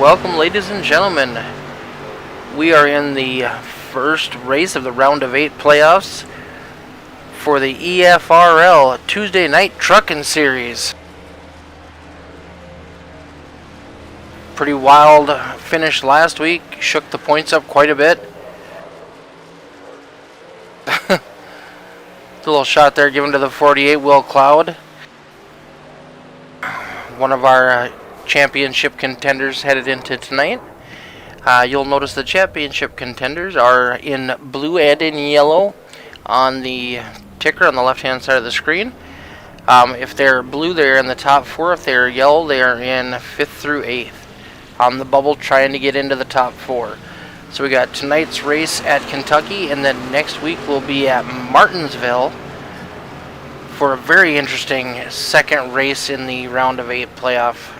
Welcome, ladies and gentlemen. We are in the first race of the round of 8 playoffs for the EFRL Tuesday Night Truckin' Series. Pretty wild finish last week, shook the points up quite a bit. A little shot there given to the 48 Will Cloud. One of our championship contenders headed into tonight. You'll notice the championship contenders are in blue and in yellow on the ticker on the left hand side of the screen. If they're blue, they're in the top 4. If they're yellow, they are in 5th through 8th on the bubble, trying to get into the top 4. So we got tonight's race at Kentucky, and then next week we'll be at Martinsville for a very interesting second race in the round of 8 playoff.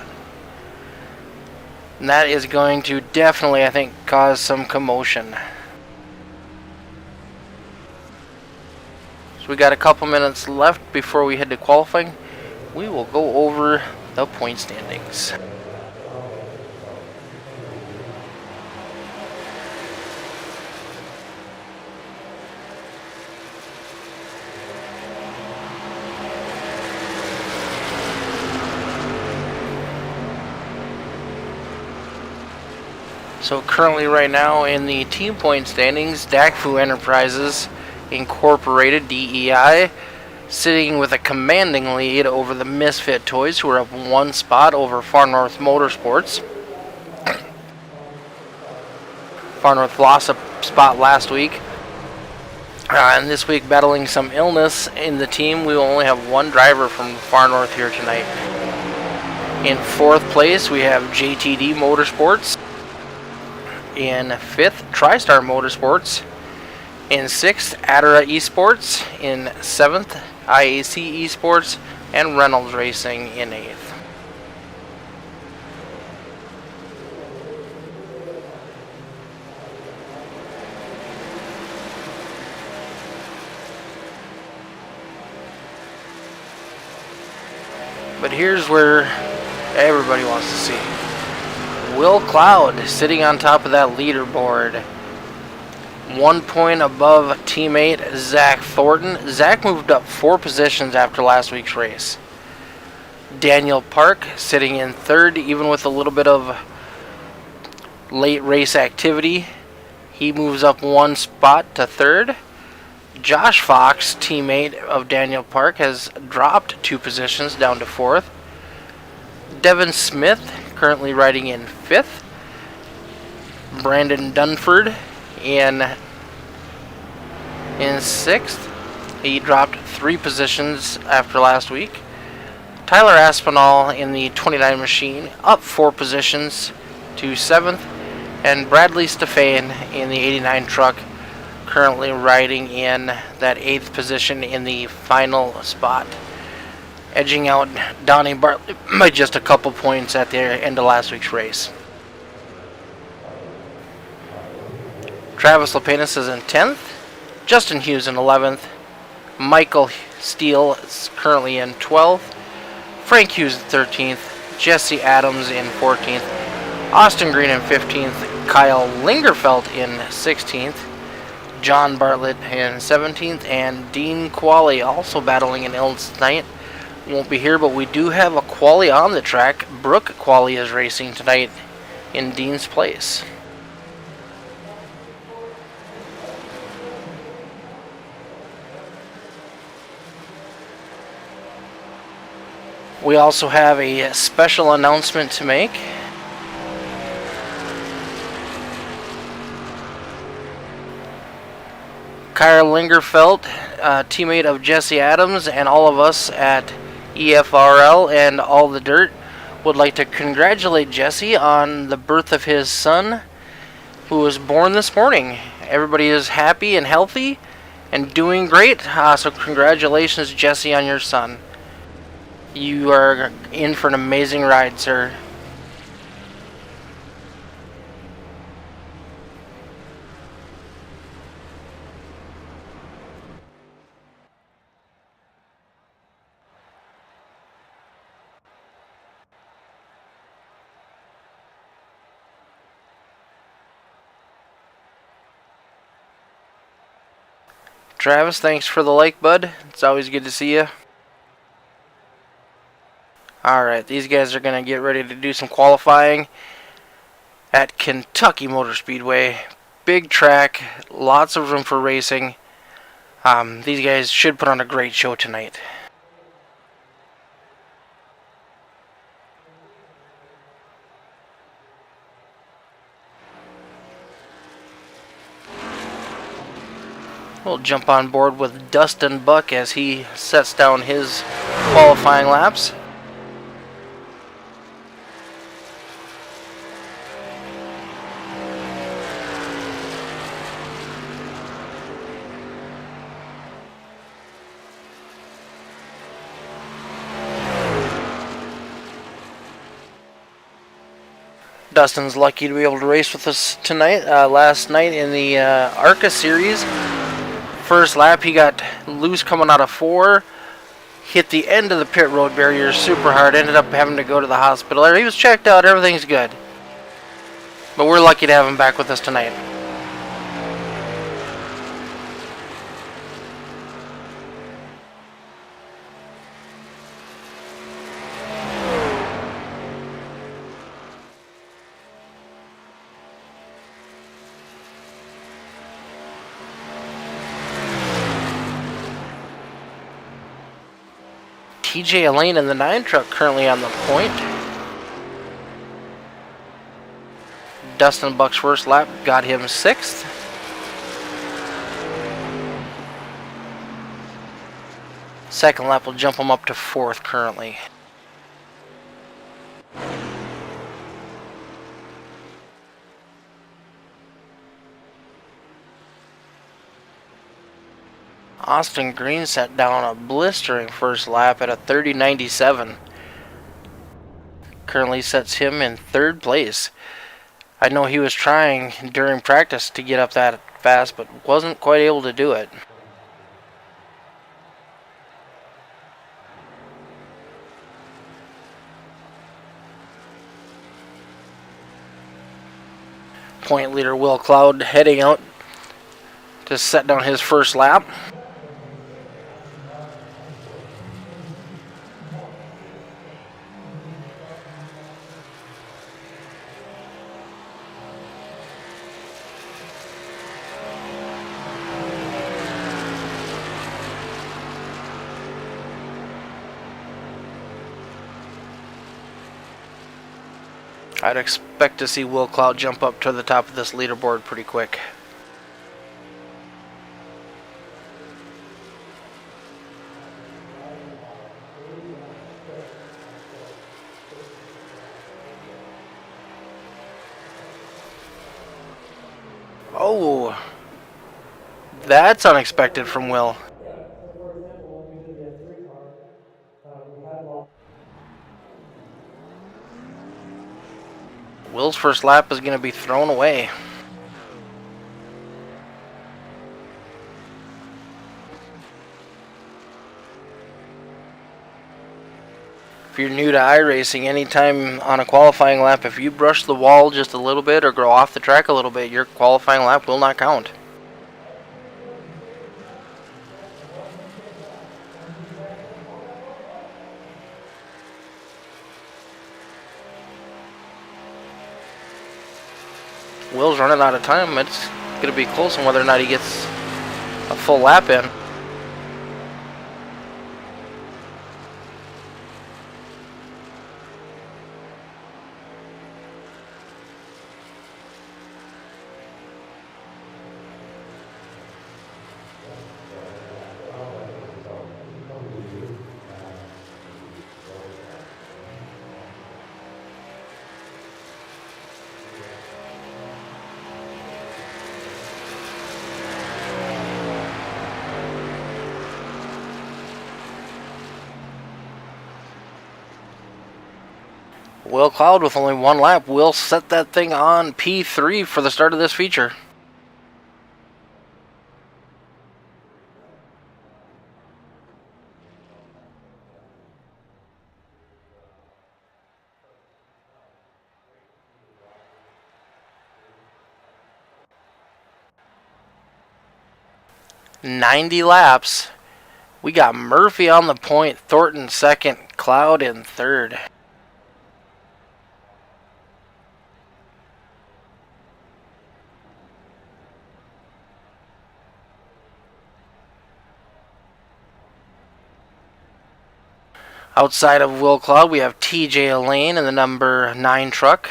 And that is going to definitely, I think, cause some commotion. So we got a couple minutes left before we head to qualifying. We will go over the point standings. So currently right now in the team point standings, Dakfu Enterprises Incorporated, DEI, sitting with a commanding lead over the Misfit Toys, who are up 1 spot over Far North Motorsports. Far North lost a spot last week. And this week, battling some illness in the team, we will only have one driver from Far North here tonight. In 4th place, we have JTD Motorsports. In 5th, TriStar Motorsports. In 6th, Adara Esports. In 7th, IAC Esports. And Reynolds Racing in 8th. But here's where everybody wants to see. Will Cloud sitting on top of that leaderboard. 1 point above teammate Zach Thornton. Zach moved up 4 positions after last week's race. Daniel Park sitting in 3rd, even with a little bit of late race activity. He moves up 1 spot to 3rd. Josh Fox, teammate of Daniel Park, has dropped 2 positions down to 4th. Devin Smith currently riding in 5th. Brandon Dunford in 6th. He dropped 3 positions after last week. Tyler Aspinall in the 29 machine, up 4 positions to 7th. And Bradley Stefan in the 89 truck, currently riding in that 8th position in the final spot, edging out Donnie Bartlett by just a couple points at the end of last week's race. Travis Lapenas is in 10th. Justin Hughes in 11th. Michael Steele is currently in 12th. Frank Hughes in 13th. Jesse Adams in 14th. Austin Green in 15th. Kyle Lingerfeld in 16th. John Bartlett in 17th. And Dean Qualley also battling an illness tonight. Won't be here, but we do have a Qualley on the track. Brooke Qualley is racing tonight in Dean's place. We also have a special announcement to make. Kyle Lingerfeld, teammate of Jesse Adams and all of us at EFRL and All the Dirt, would like to congratulate Jesse on the birth of his son, who was born this morning. Everybody is happy and healthy and doing great, so congratulations, Jesse, on your son. You are in for an amazing ride, sir. Travis, thanks for the like, bud. It's always good to see you. Alright, these guys are going to get ready to do some qualifying at Kentucky Motor Speedway. Big track, lots of room for racing. These guys should put on a great show tonight. We'll jump on board with Dustin Buck as he sets down his qualifying laps. Dustin's lucky to be able to race with us tonight. Last night in the ARCA series, first lap he got loose coming out of 4, hit the end of the pit road barrier super hard, ended up having to go to the hospital. He was checked out, everything's good. But we're lucky to have him back with us tonight. TJ Elaine in the 9 truck currently on the point. Dustin Buck's first lap got him 6th. Second lap will jump him up to 4th currently. Austin Green set down a blistering first lap at a 30.97. Currently sets him in 3rd place. I know he was trying during practice to get up that fast, but wasn't quite able to do it. Point leader Will Cloud heading out to set down his first lap. I'd expect to see Will Cloud jump up to the top of this leaderboard pretty quick. Oh, that's unexpected from Will. Will's first lap is going to be thrown away. If you're new to iracing, anytime on a qualifying lap, if you brush the wall just a little bit or go off the track a little bit, your qualifying lap will not count. Will's running out of time. It's going to be close on whether or not he gets a full lap in. Will Cloud with only 1 lap will set that thing on P3 for the start of this feature. 90 laps. We got Murphy on the point, Thornton second, Cloud in third. Outside of Will Cloud, we have TJ Lane in the number 9 truck,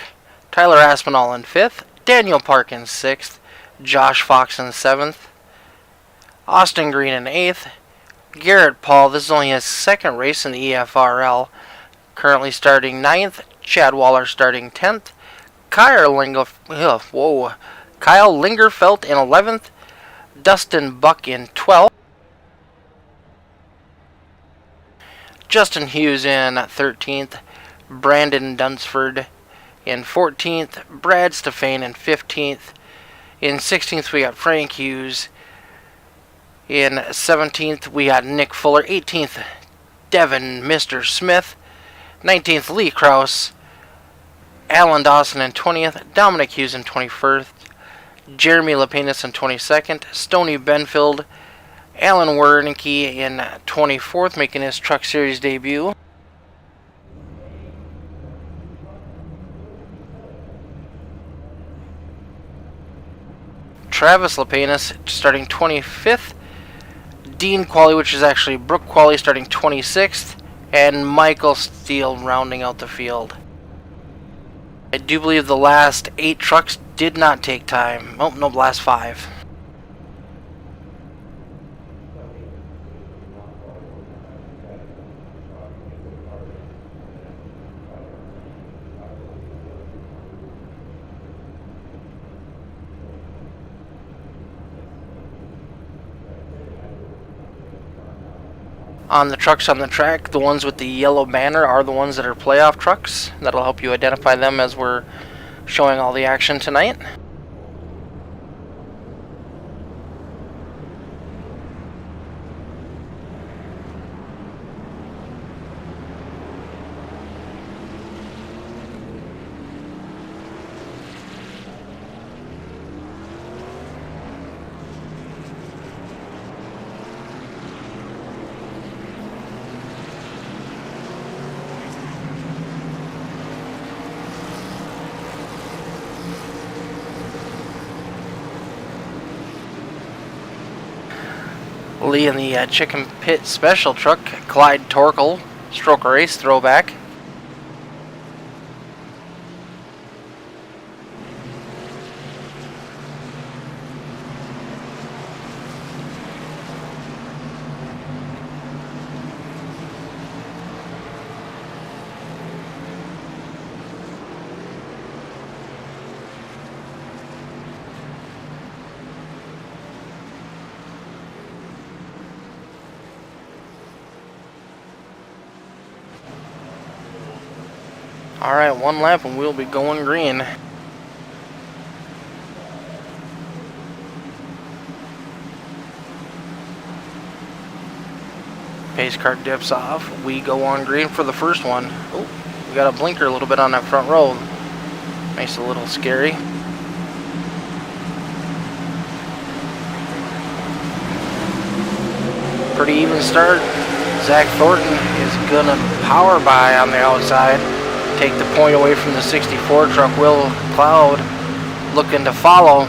Tyler Aspinall in 5th, Daniel Park in 6th, Josh Fox in 7th, Austin Green in 8th, Garrett Paul, this is only his second race in the EFRL, currently starting 9th, Chad Waller starting 10th, Kyle Lingerfelt in 11th, Dustin Buck in 12th, Justin Hughes in 13th, Brandon Dunsford in 14th, Brad Stefan in 15th. In 16th, we got Frank Hughes. In 17th, we got Nick Fuller. 18th, Devin Mr. Smith. 19th, Lee Krause. Alan Dawson in 20th, Dominic Hughes in 21st, Jeremy Lepenis in 22nd, Stoney Benfield, Alan Wernicke in 24th, making his Truck Series debut. Travis Lepenis starting 25th, Dean Qualley, which is actually Brooke Qualley, starting 26th, and Michael Steele rounding out the field. I do believe the last 8 trucks did not take time. Oh, no, the last 5. On the trucks on the track, the ones with the yellow banner are the ones that are playoff trucks. That'll help you identify them as we're showing all the action tonight. Lee in the Chicken Pit Special truck, Clyde Torkel, Stroker Race throwback. Alright, 1 lap and we'll be going green. Pace car dips off. We go on green for the first one. Oh, we got a blinker a little bit on that front row. Makes it a little scary. Pretty even start. Zach Thornton is gonna power by on the outside. Take the point away from the 64 truck. Will Cloud looking to follow.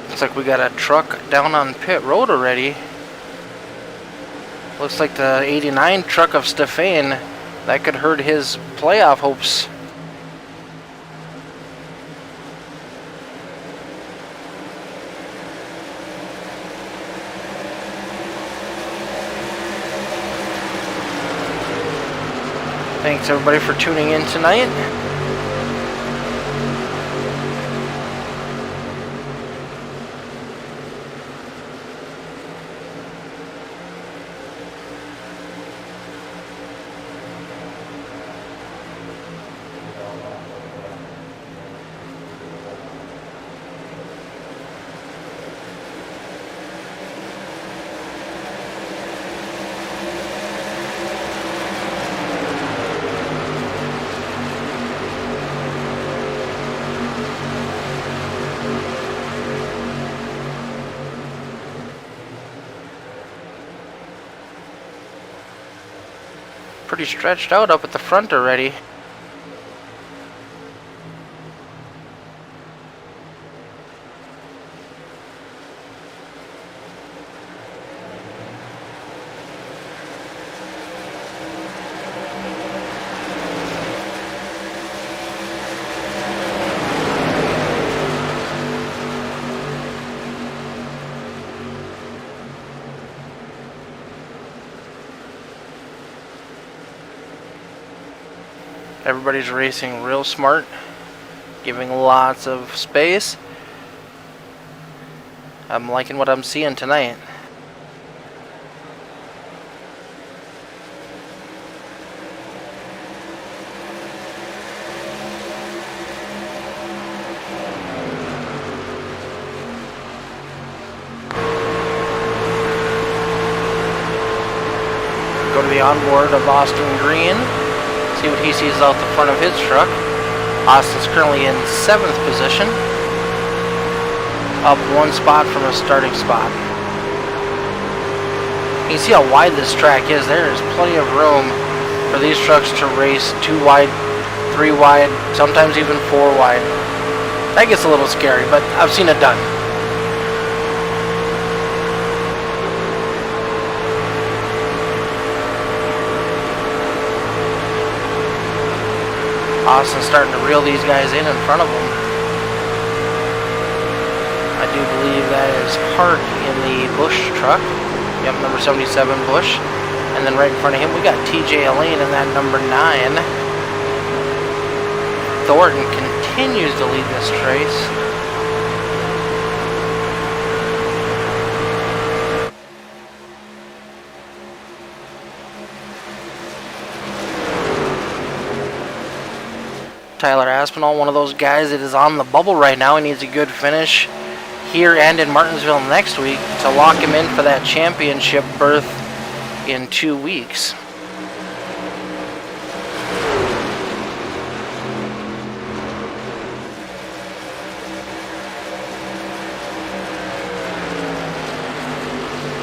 Looks like we got a truck down on pit road already. Looks like the 89 truck of Stefan. That could hurt his playoff hopes. Thanks everybody for tuning in tonight. pretty stretched out up at the front already. Everybody's racing real smart, giving lots of space. I'm liking what I'm seeing tonight. Go to the onboard of Austin Green. See what he sees out the front of his truck. Austin's currently in 7th position, up 1 spot from a starting spot. You can see how wide this track is. There is plenty of room for these trucks to race 2 wide, 3 wide, sometimes even 4 wide. That gets a little scary, but I've seen it done. Austin's starting to reel these guys in front of him. I do believe that is Hart in the Bush truck. Yep, number 77 Bush. And then right in front of him we got TJ Elaine in that number 9. Thornton continues to lead this race. Tyler Aspinall, one of those guys that is on the bubble right now. He needs a good finish here and in Martinsville next week to lock him in for that championship berth in 2 weeks.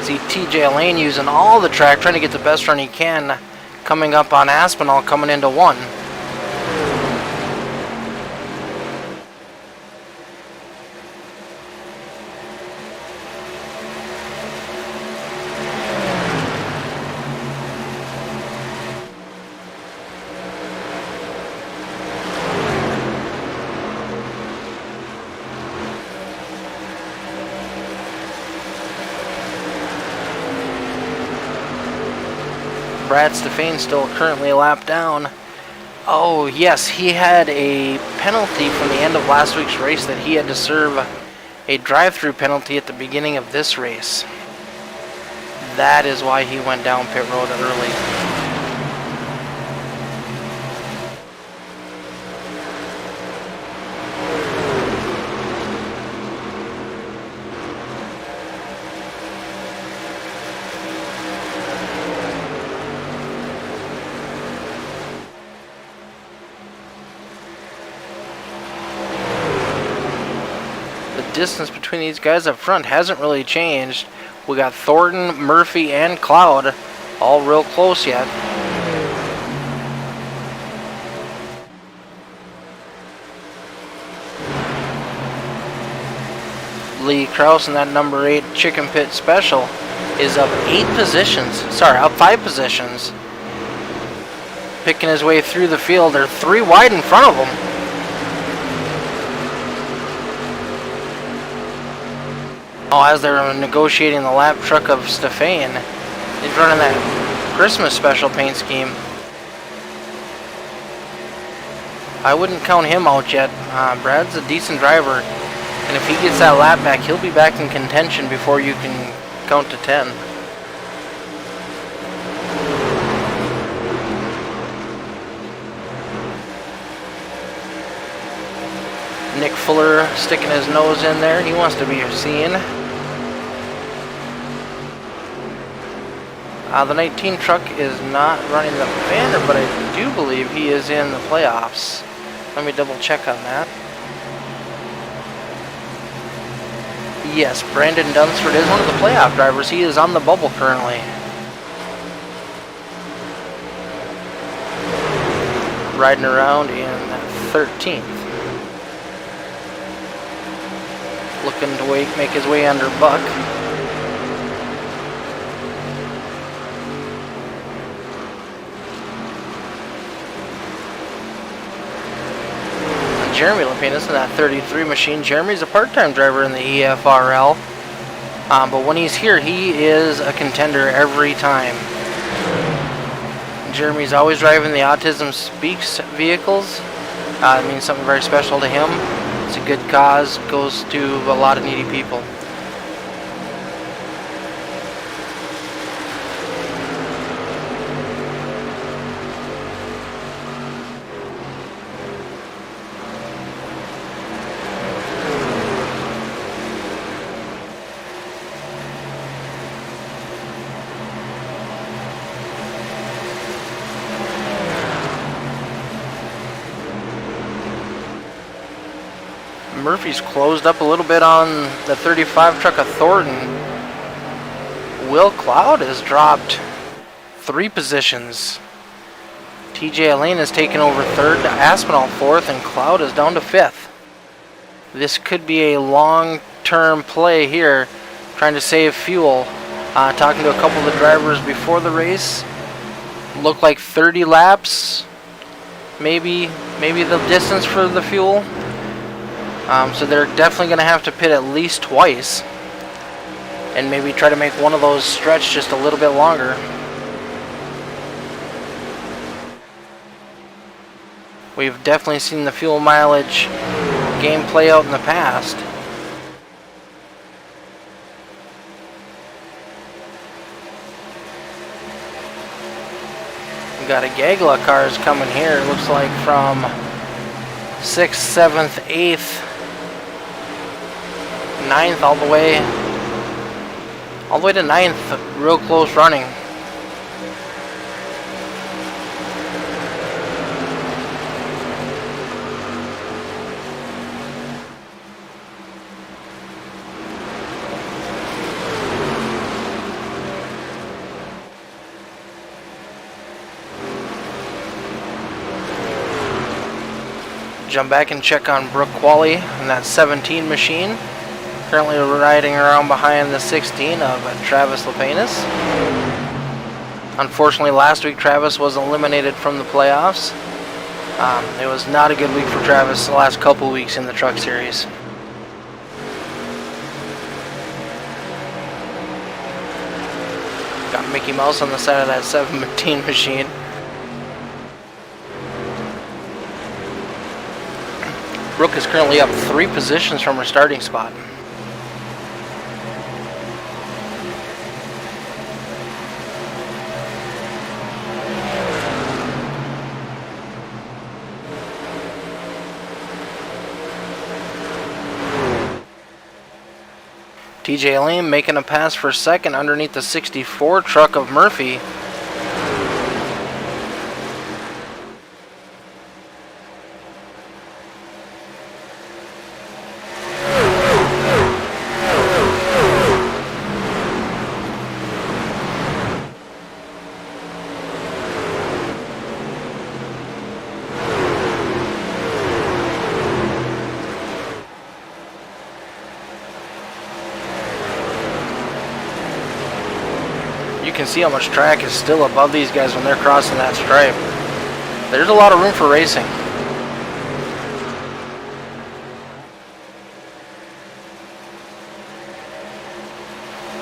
See TJ Lane using all the track, trying to get the best run he can, coming up on Aspinall, coming into 1. Brad Stefane still currently a lap down. Oh yes, he had a penalty from the end of last week's race that he had to serve a drive-through penalty at the beginning of this race. That is why he went down pit road early. Distance between these guys up front hasn't really changed. We got Thornton, Murphy, and Cloud all real close yet. Lee Krause in that number 8 Chicken Pit Special is up 8 positions. Sorry, up 5 positions. Picking his way through the field. They're 3 wide in front of him. Oh, as they're negotiating the lap truck of Stefane, he's running that Christmas special paint scheme. I wouldn't count him out yet. Brad's a decent driver, and if he gets that lap back, he'll be back in contention before you can count to 10. Nick Fuller sticking his nose in there. He wants to be seen. The 19 truck is not running the banner, but I do believe he is in the playoffs. Let me double check on that. Yes, Brandon Dunsford is one of the playoff drivers. He is on the bubble currently. riding around in 13th. Looking to make his way under Buck. Jeremy Lapinus in that 33 machine. Jeremy's a part-time driver in the EFRL, but when he's here, he is a contender every time. Jeremy's always driving the Autism Speaks vehicles. It means something very special to him. It's a good cause, goes to a lot of needy people. Murphy's closed up a little bit on the 35 truck of Thornton. Will Cloud has dropped 3 positions. TJ Elaine has taken over 3rd, Aspinall 4th, and Cloud is down to 5th. This could be a long-term play here, trying to save fuel. Talking to a couple of the drivers before the race, looked like 30 laps, maybe the distance for the fuel. So they're definitely going to have to pit at least twice and maybe try to make one of those stretch just a little bit longer. We've definitely seen the fuel mileage game play out in the past. We've got a gaggle of cars coming here, it looks like from 6th, 7th, 8th, 9th, all the way to 9th, real close running. Jump back and check on Brooke Qualley in that 17 machine. Currently riding around behind the 16 of Travis Lapinus. Unfortunately, last week Travis was eliminated from the playoffs. It was not a good week for Travis the last couple weeks in the Truck Series. Got Mickey Mouse on the side of that 17 machine. Brooke is currently up 3 positions from her starting spot. TJ Lane making a pass for 2nd underneath the 64 truck of Murphy. You can see how much track is still above these guys when they're crossing that stripe. There's a lot of room for racing.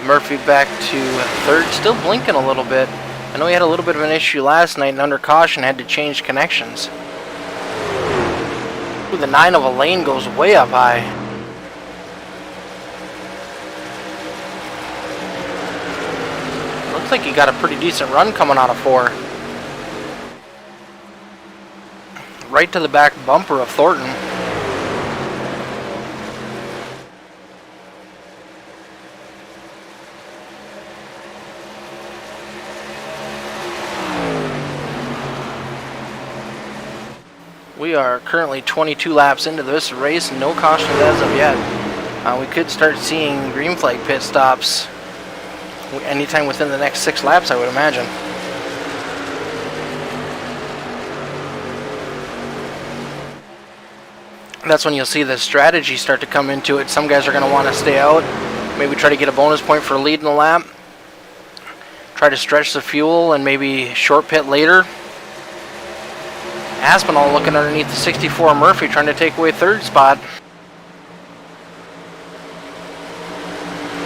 Murphy back to 3rd, still blinking a little bit. I know he had a little bit of an issue last night and under caution had to change connections. Ooh, the 9 of Elaine goes way up high. Looks like he got a pretty decent run coming out of 4. Right to the back bumper of Thornton. We are currently 22 laps into this race and no cautions as of yet. We could start seeing green flag pit stops anytime within the next 6 laps, I would imagine. that's when you'll see the strategy start to come into it. Some guys are going to want to stay out, maybe try to get a bonus point for leading the lap, try to stretch the fuel and maybe short pit later. Aspinall looking underneath the 64 Murphy, trying to take away third spot.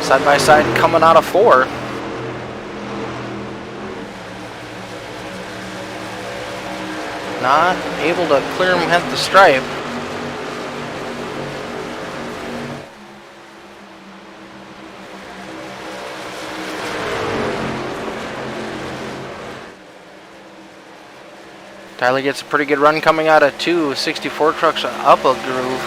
Side by side coming out of 4. Not able to clear him at the stripe. Tyler gets a pretty good run coming out of 2. 64 trucks up a groove.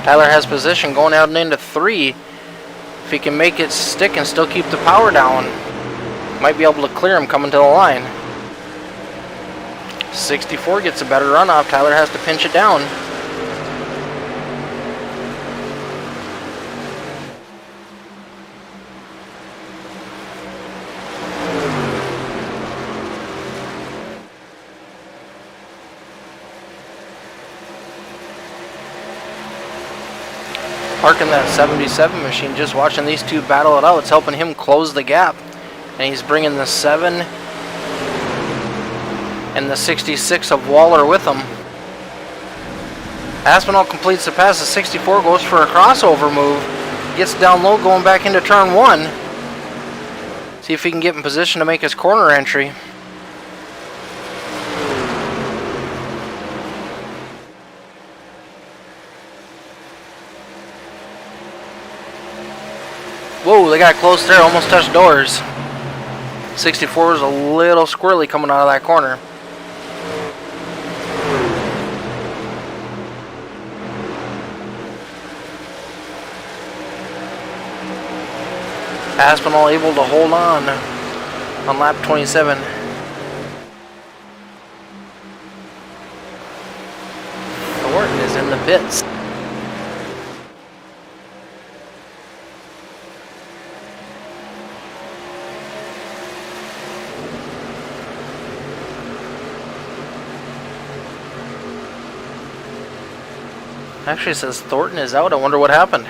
Tyler has position going out and into 3. If he can make it stick and still keep the power down, might be able to clear him coming to the line. 64 gets a better run off. Tyler has to pinch it down. Parking that 77 machine, just watching these two battle it out. It's helping him close the gap. And he's bringing the 7 and the 66 of Waller with him. Aspinall completes the pass. The 64 goes for a crossover move. Gets down low going back into turn 1. See if he can get in position to make his corner entry. Whoa, they got close there, almost touched doors. 64 was a little squirrely coming out of that corner. Aspinall able to hold on lap 27. Thornton is in the pits. Actually, it says Thornton is out. I wonder what happened.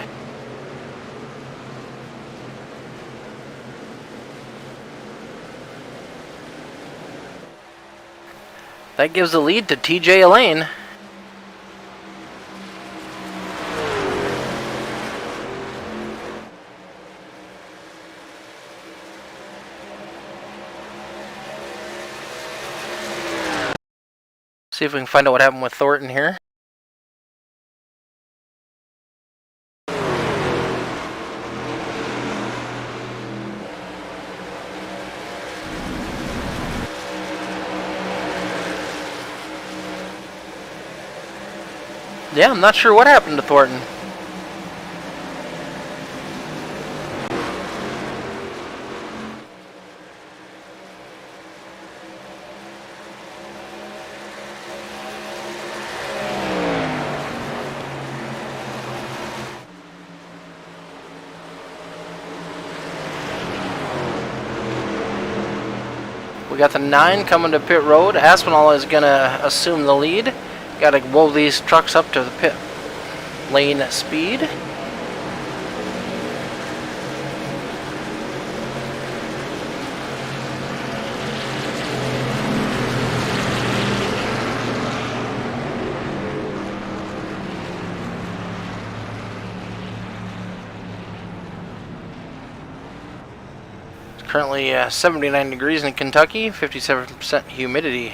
That gives the lead to TJ Elaine. See if we can find out what happened with Thornton here. Yeah, I'm not sure what happened to Thornton. We got the 9 coming to pit road. Aspinall is going to assume the lead. Got to roll these trucks up to the pit lane speed. It's currently 79 degrees in Kentucky, 57% humidity.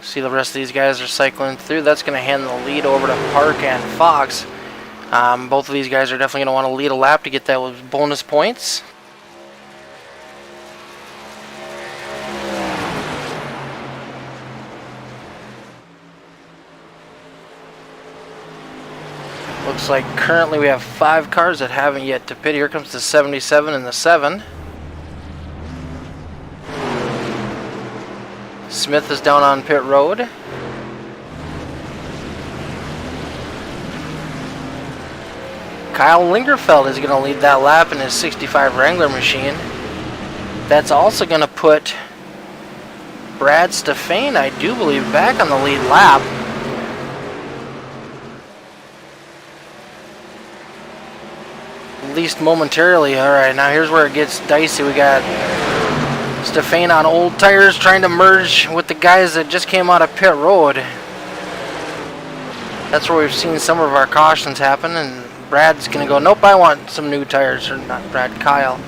See the rest of these guys are cycling through. That's going to hand the lead over to Park and Fox. Both of these guys are definitely going to want to lead a lap to get those bonus points. Looks like currently we have 5 cars that haven't yet to pit. Here comes the 77 and the 7. Smith is down on pit road. Kyle Lingerfeld is going to lead that lap in his 65 Wrangler machine. That's also going to put Brad Stefane, I do believe, back on the lead lap. At least momentarily. Alright, now here's where it gets dicey. We got Stefane on old tires trying to merge with the guys that just came out of pit road. That's where we've seen some of our cautions happen, and Brad's going to go, nope, I want some new tires. Or not Brad, Kyle.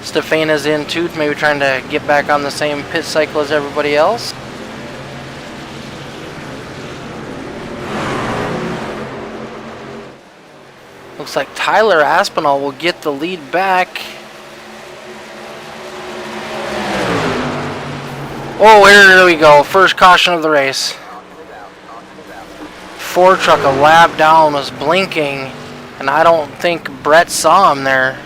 Stefane is in too, maybe trying to get back on the same pit cycle as everybody else. Looks like Tyler Aspinall will get the lead back. Oh, here we go. First caution of the race. Ford truck a lap down was blinking, and I don't think Brett saw him there.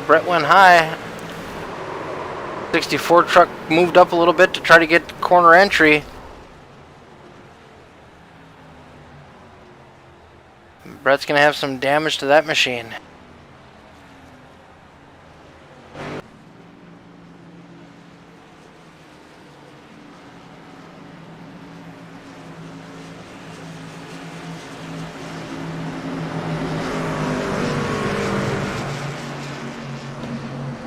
Brett went high. 64 truck moved up a little bit to try to get corner entry. Brett's going to have some damage to that machine.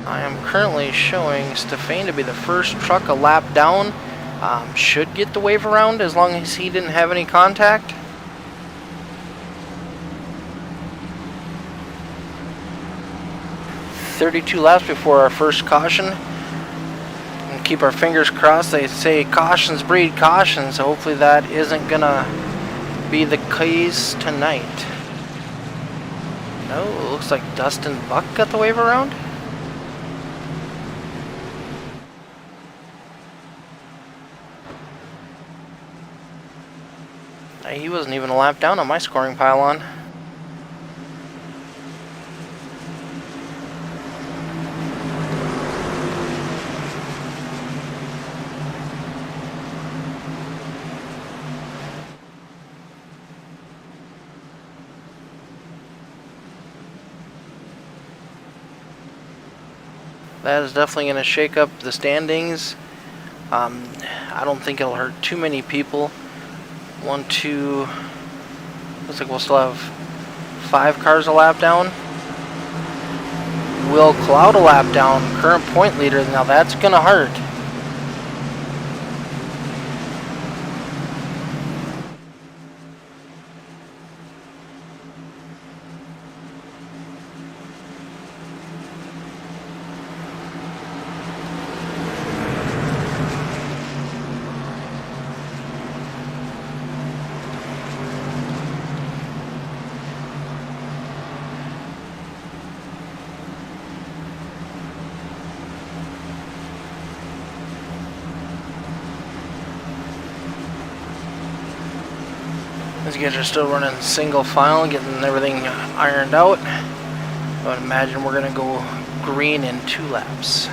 I am currently showing Stefane to be the first truck a lap down. Should get the wave around as long as he didn't have any contact. "32 laps before our first caution. And keep our fingers crossed. They say cautions breed caution, so hopefully that isn't gonna be the case tonight. No, it looks like Dustin Buck got the wave around. He wasn't even a lap down on my scoring pylon. That is definitely going to shake up the standings. I don't think it'll hurt too many people. 1, 2, looks like we'll still have 5 cars a lap down. Will Cloud a lap down, current point leader. Now that's gonna hurt. These guys are still running single file, getting everything ironed out. I would imagine we're going to go green in 2 laps.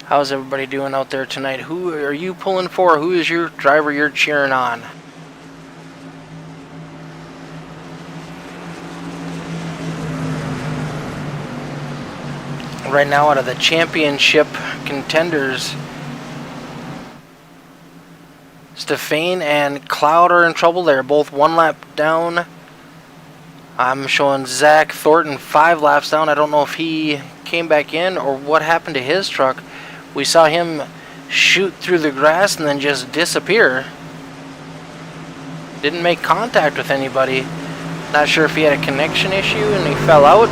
How's everybody doing out there tonight? Who are you pulling for? Who is your driver you're cheering on? Right now, out of the championship contenders, Stefane and Cloud are in trouble. They're both 1 lap down. I'm showing Zach Thornton 5 laps down. I don't know if he came back in or what happened to his truck. We saw him shoot through the grass and then just disappear. Didn't make contact with anybody. Not sure if he had a connection issue and he fell out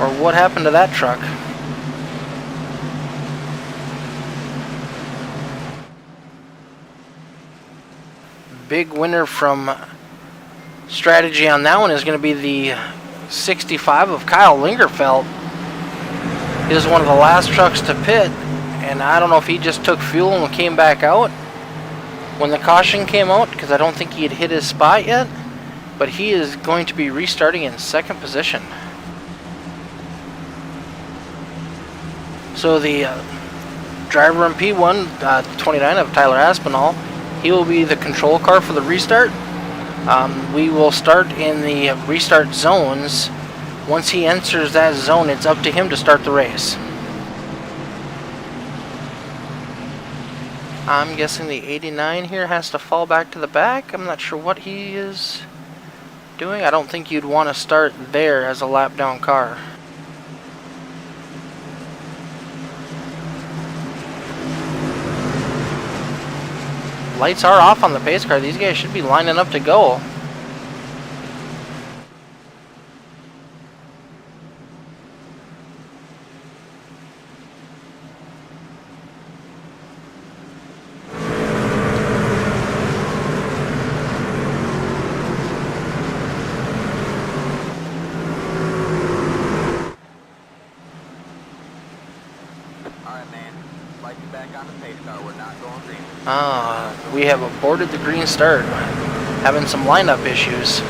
or what happened to that truck. Big winner from Strategy on that one is going to be the 65 of Kyle Lingerfeld. He was one of the last trucks to pit, and I don't know if he just took fuel and came back out when the caution came out, because I don't think he had hit his spot yet, but he is going to be restarting in second position. So the driver in P1, 29 of Tyler Aspinall, he will be the control car for the restart. We will start in the restart zones. Once he enters that zone, it's up to him to start the race. I'm guessing the 89 here has to fall back to the back. I'm not sure what he is doing. I don't think you'd want to start there as a lap down car. Lights are off on the pace car. These guys should be lining up to go. We have aborted the green start, having some lineup issues.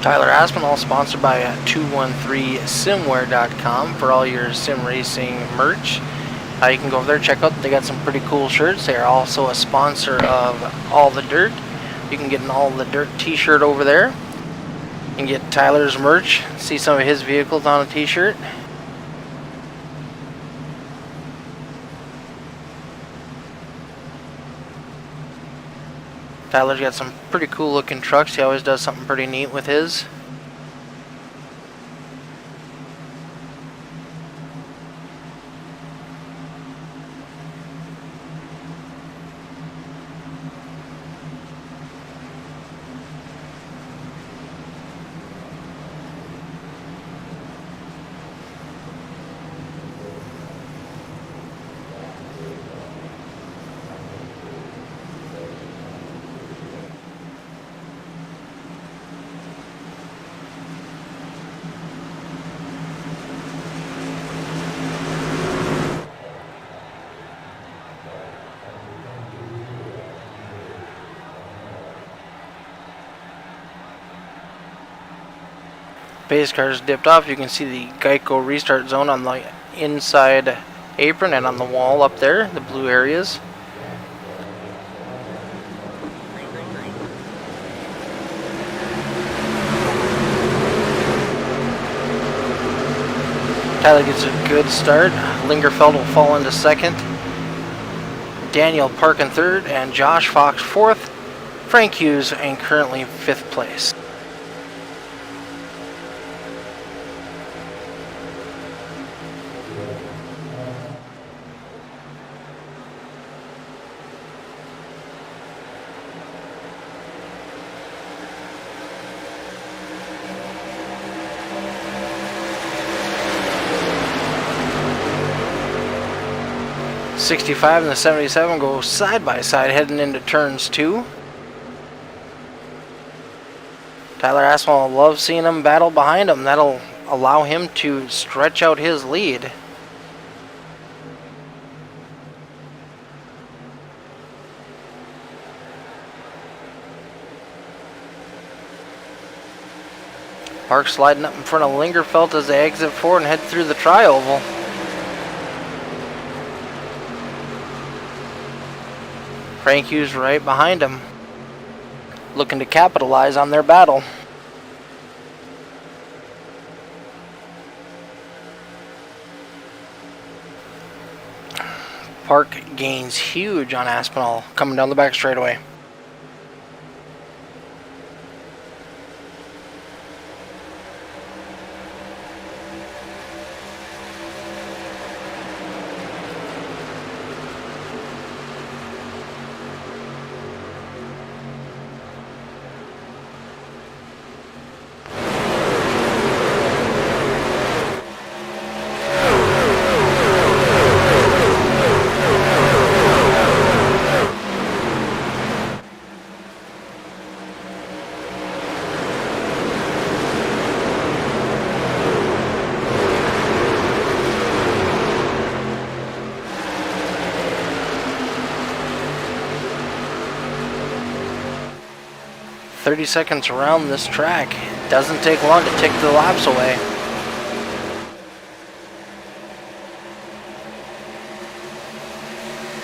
Tyler Aspinall, sponsored by 213simware.com for all your sim racing merch. You can go over there, check out. They got some pretty cool shirts. They are also a sponsor of All the Dirt. You can get an All the Dirt t-shirt over there. You can get Tyler's merch, see some of his vehicles on a t-shirt. Tyler's got some pretty cool looking trucks. He always does something pretty neat with his. Pace cars dipped off. You can see the Geico restart zone on the inside apron and on the wall up there, the blue areas. Tyler gets a good start. Lingerfeld will fall into second. Daniel Park in third, and Josh Fox fourth. Frank Hughes in currently fifth place. .65 and the 77 go side by side heading into turns 2. Tyler Aspinall loves seeing them battle behind him. That'll allow him to stretch out his lead. Park sliding up in front of Lingerfeld as they exit forward and head through the tri-oval. Frank Hughes right behind him, looking to capitalize on their battle. Park gains huge on Aspinall coming down the back straightaway. "30 seconds around this track. Doesn't take long to tick the laps away."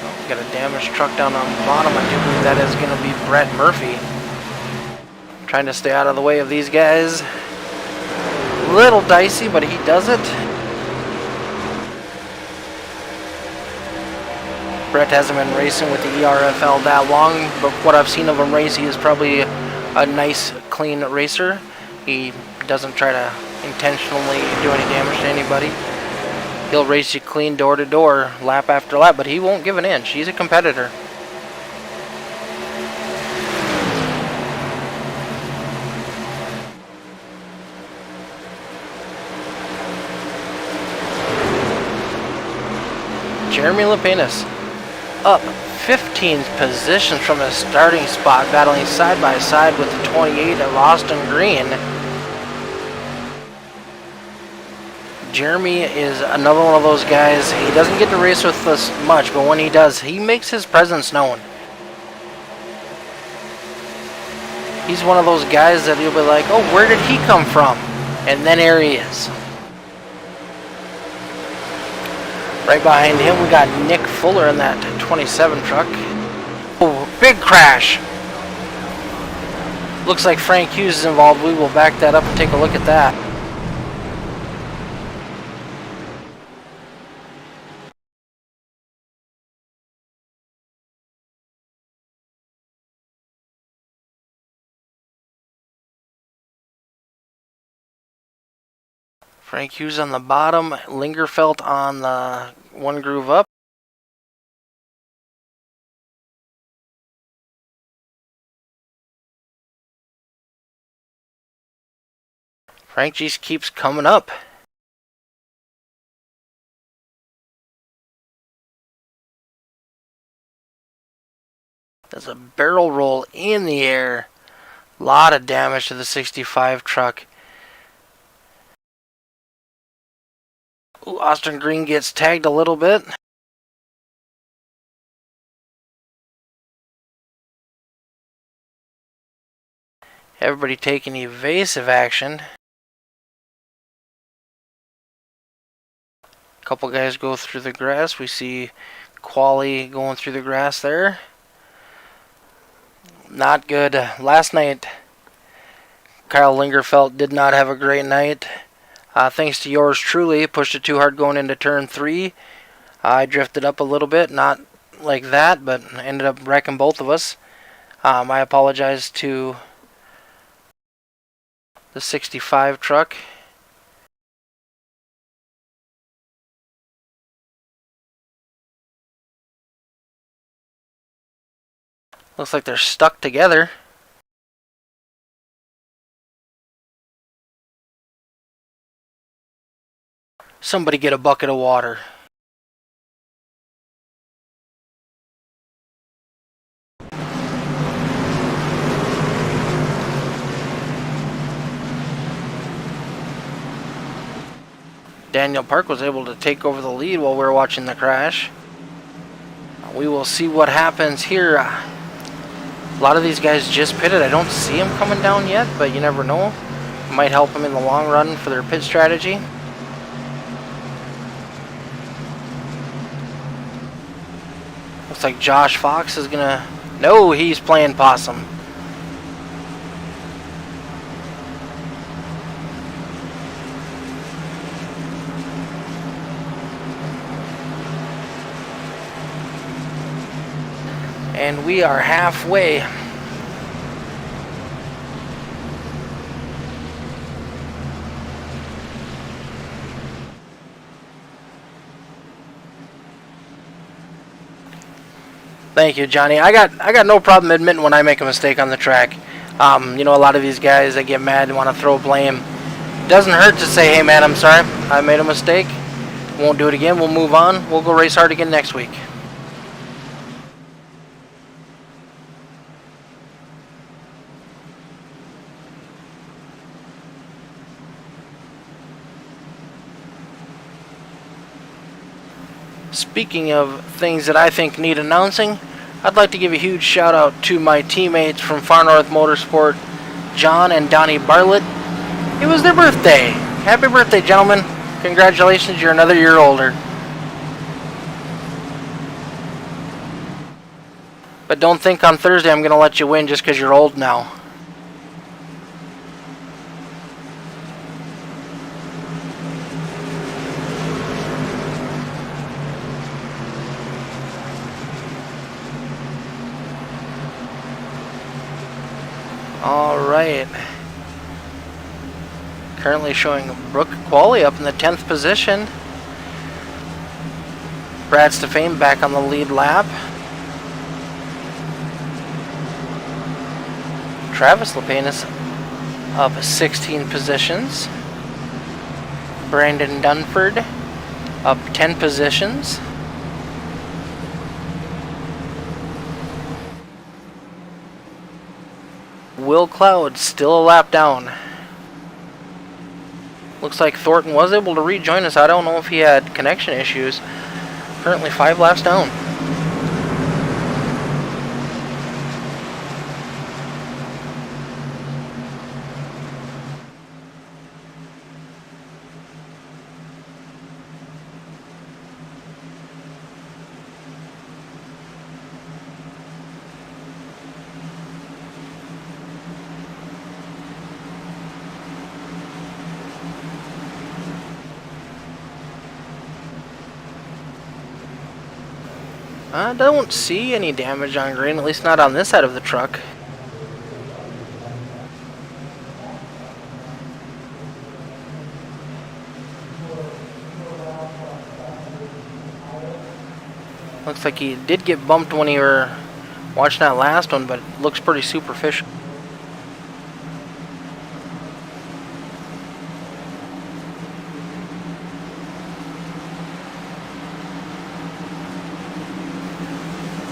Oh, we got a damaged truck down on the bottom. I do believe that is going to be Brett Murphy. Trying to stay out of the way of these guys. Little dicey, but he does it. Brett hasn't been racing with the ERFL that long, but what I've seen of him race, he is probably a nice, clean racer. He doesn't try to intentionally do any damage to anybody. He'll race you clean door to door, lap after lap, but he won't give an inch. He's a competitor. Jeremy Lepenis up 15 positions from his starting spot, battling side by side with the 28 of Austin Green. Jeremy is another one of those guys. He doesn't get to race with us much, but when he does, he makes his presence known. He's one of those guys that you'll be like, oh, where did he come from? And then here he is. Right behind him, we got Nick Fuller in that 27 truck. Oh, big crash. Looks like Frank Hughes is involved. We will back that up and take a look at that. Frank Hughes on the bottom, Lingerfelt on the one groove up. Frank just keeps coming up. There's a barrel roll in the air. A lot of damage to the 65 truck. Ooh, Austin Green gets tagged a little bit. Everybody taking evasive action. A couple guys go through the grass. We see Quali going through the grass there. Not good. Last night, Kyle Lingerfelt did not have a great night. Thanks to yours truly, pushed it too hard going into turn 3. I drifted up a little bit, not like that, but ended up wrecking both of us. I apologize to the 65 truck. Looks like they're stuck together. Somebody get a bucket of water. Daniel Park was able to take over the lead while we were watching the crash. We will see what happens here. A lot of these guys just pitted. I don't see them coming down yet, but you never know. Might help them in the long run for their pit strategy. Looks like Josh Fox is gonna... No, he's playing possum. And we are halfway. Thank you, Johnny. I got no problem admitting when I make a mistake on the track. You know, a lot of these guys, they get mad and want to throw blame. Doesn't hurt to say, hey man, I'm sorry, I made a mistake. Won't do it again. We'll move on. We'll go race hard again next week. Speaking of things that I think need announcing, I'd like to give a huge shout out to my teammates from Far North Motorsport, John and Donnie Bartlett. It was their birthday. Happy birthday, gentlemen. Congratulations, you're another year older. But don't think on Thursday I'm going to let you win just because you're old now. Alright. Currently showing Brooke Qualley up in the 10th position. Brad Stefane back on the lead lap. Travis Lepanis up 16 positions. Brandon Dunford up 10 positions. Will Cloud still a lap down. Looks like Thornton was able to rejoin us. I don't know if he had connection issues. Currently 5 laps down. I don't see any damage on green, at least not on this side of the truck. Looks like he did get bumped when you were watching that last one, but it looks pretty superficial.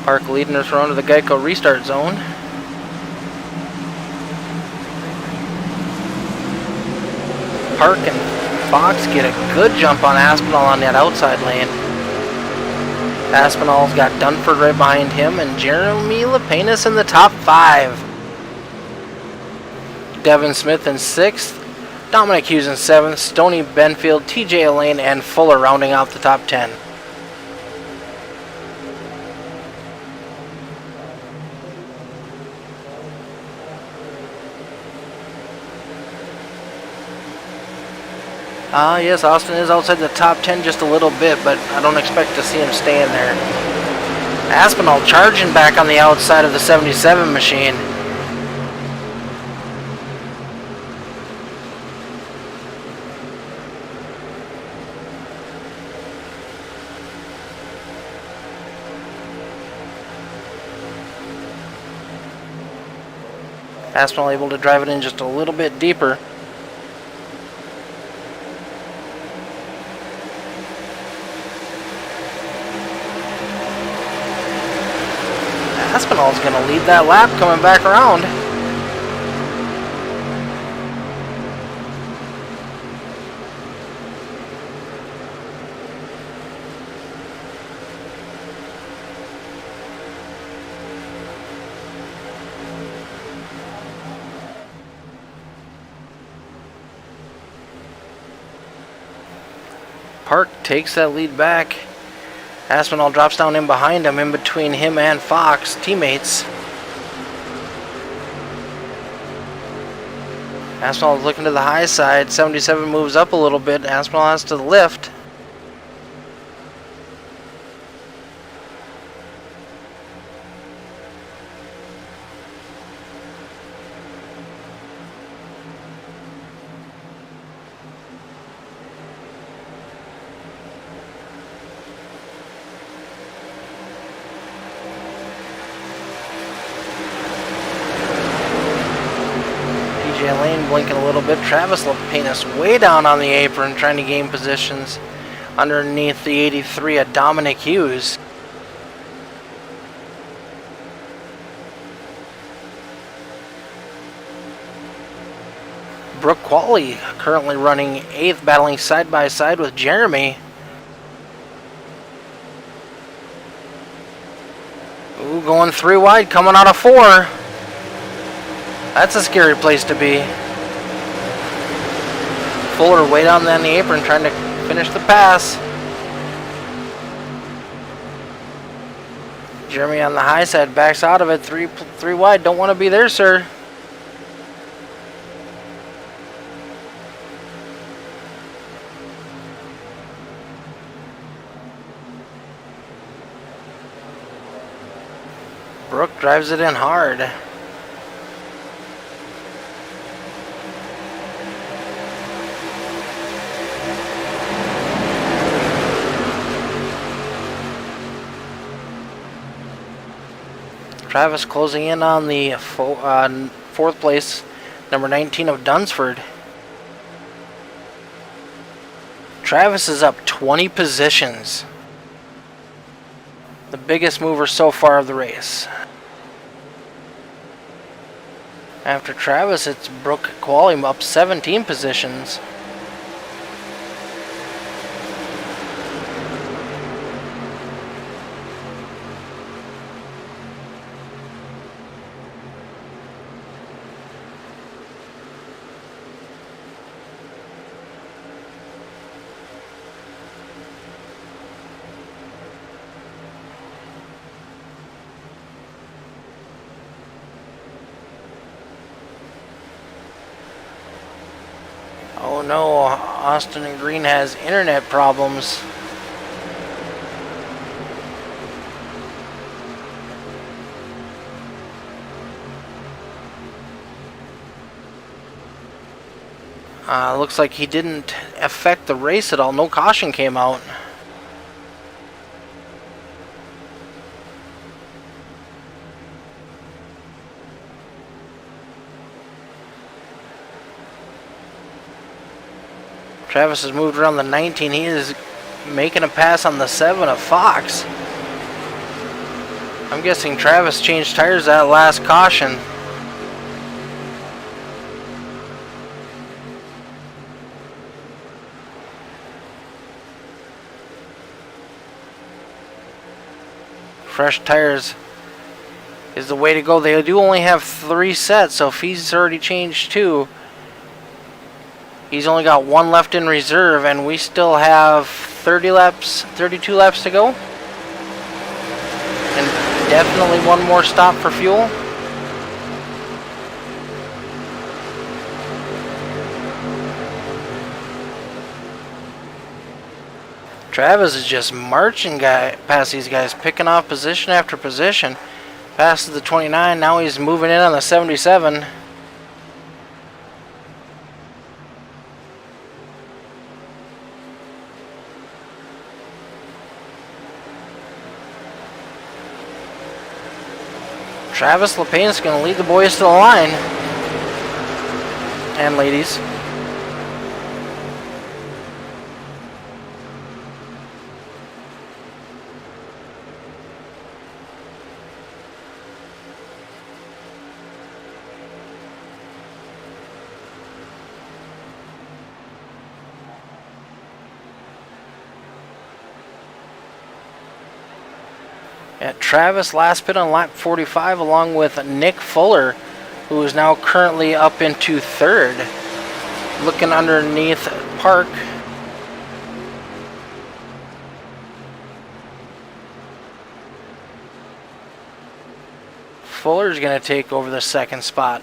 Park leading us around to the Geico restart zone. Park and Fox get a good jump on Aspinall on that outside lane. Aspinall's got Dunford right behind him and Jeremy Lepanis in the top 5. Devin Smith in 6th. Dominic Hughes in 7th. Stoney Benfield, TJ Elaine, and Fuller rounding out the top 10. Yes, Austin is outside the top 10 just a little bit, but I don't expect to see him staying there. Aspinall charging back on the outside of the 77 machine. Aspinall able to drive it in just a little bit deeper. Aspinall's going to lead that lap coming back around. Park takes that lead back. Aspinall drops down in behind him, in between him and Fox, teammates. Aspinall is looking to the high side. 77 moves up a little bit. Aspinall has to lift. lane blinking a little bit. Travis Lapinus way down on the apron trying to gain positions underneath the 83 of Dominic Hughes. Brooke Qualley currently running 8th, battling side by side with Jeremy. Ooh, going 3 wide, coming out of 4. That's a scary place to be. Fuller way down on the apron trying to finish the pass. Jeremy on the high side backs out of it. Three wide. Don't want to be there, sir. Brooke drives it in hard. Travis closing in on the 4th place, number 19 of Dunsford. Travis is up 20 positions. The biggest mover so far of the race. After Travis, it's Brooke Qualley up 17 positions. Oh no, Austin and Green has internet problems. Looks like he didn't affect the race at all. No caution came out. Travis has moved around the 19. He is making a pass on the 7 of Fox. I'm guessing Travis changed tires that last caution. Fresh tires is the way to go. They do only have 3 sets, so if he's already changed 2, he's only got 1 left in reserve, and we still have 32 laps to go. And definitely 1 more stop for fuel. Travis is just marching past these guys, picking off position after position. Passes the 29, now he's moving in on the 77. Travis Lapine is going to lead the boys to the line. And ladies. At Travis last pit on lap 45 along with Nick Fuller, who is now currently up into 3rd. Looking underneath Park. Fuller's going to take over the 2nd spot.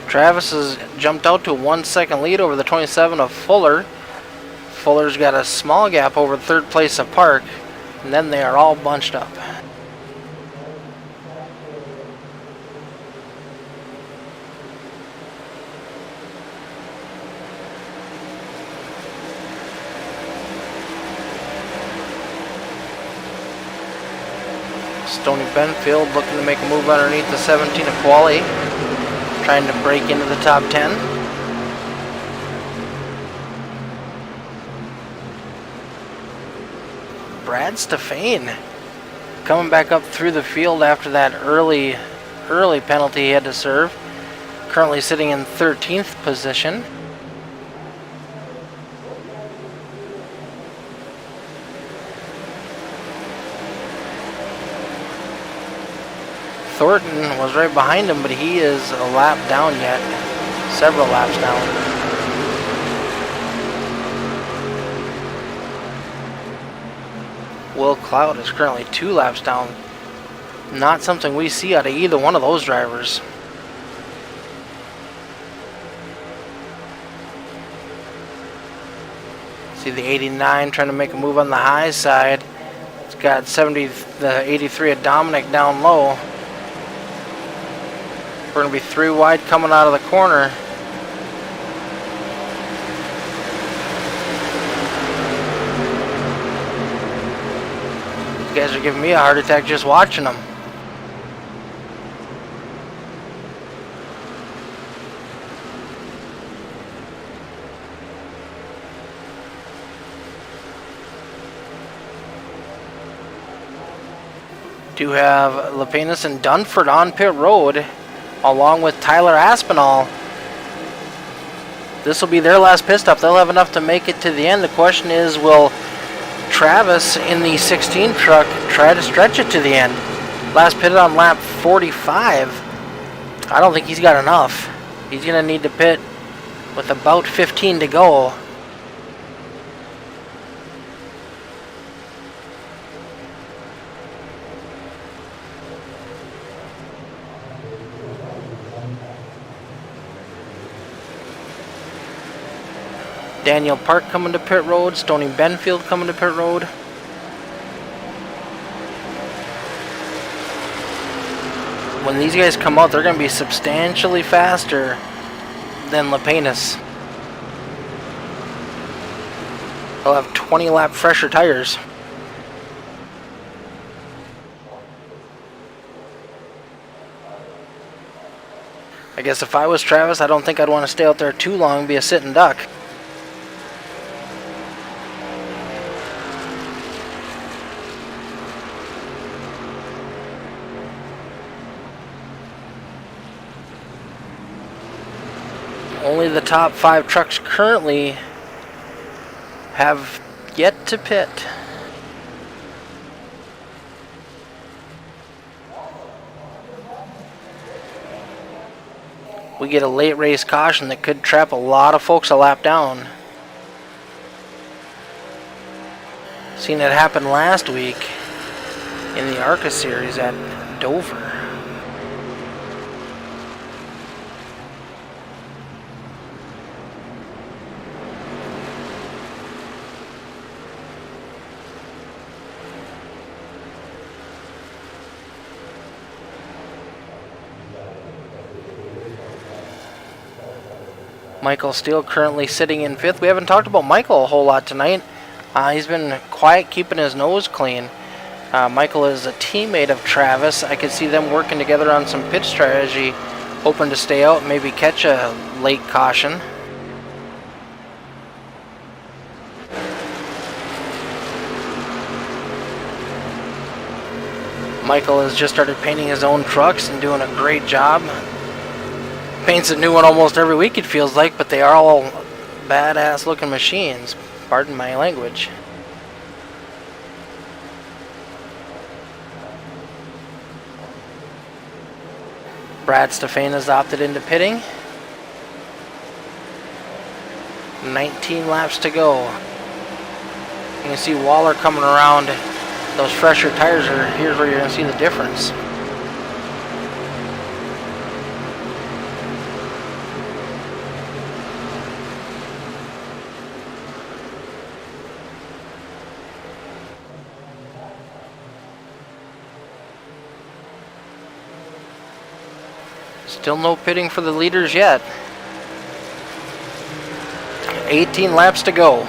Travis has jumped out to a 1 second lead over the 27 of Fuller. Fuller's got a small gap over third place of Park, and then they are all bunched up. Stony Benfield looking to make a move underneath the 17 of Quali, trying to break into the top 10. Brad Stefane coming back up through the field after that early penalty he had to serve. Currently sitting in 13th position. Thornton was right behind him, but he is a lap down yet. Several laps down. Will Cloud is currently 2 laps down. Not something we see out of either one of those drivers. See the 89 trying to make a move on the high side. It's got the 83 of Dominic down low. We're going to be 3 wide coming out of the corner. These guys are giving me a heart attack just watching them. Do have Lepenis and Dunford on pit road, along with Tyler Aspinall. This will be their last pit stop. They'll have enough to make it to the end. The question is, will Travis in the 16 truck try to stretch it to the end? Last pitted on lap 45. I don't think he's got enough. He's going to need to pit with about 15 to go. Daniel Park coming to pit road. Stony Benfield coming to pit road. When these guys come out, they're going to be substantially faster than Lepenis. They'll have 20 lap fresher tires. I guess if I was Travis, I don't think I'd want to stay out there too long and be a sitting duck. Only the top 5 trucks currently have yet to pit. We get a late race caution that could trap a lot of folks a lap down. Seen it happen last week in the ARCA series at Dover. Michael Steele currently sitting in 5th. We haven't talked about Michael a whole lot tonight. He's been quiet, keeping his nose clean. Michael is a teammate of Travis. I could see them working together on some pit strategy, hoping to stay out, maybe catch a late caution. Michael has just started painting his own trucks and doing a great job. Paints a new one almost every week, it feels like, but they are all badass looking machines. Pardon my language. Brad Stefane has opted into pitting. 19 laps to go. You can see Waller coming around. Those fresher tires are, here's where you're going to see the difference. Still no pitting for the leaders yet. 18 laps to go.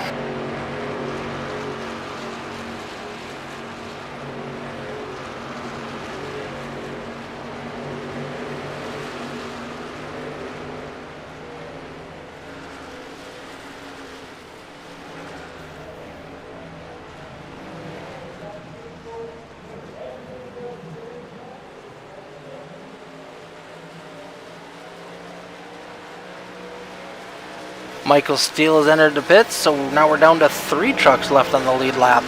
Michael Steele has entered the pits, so now we're down to 3 trucks left on the lead lap.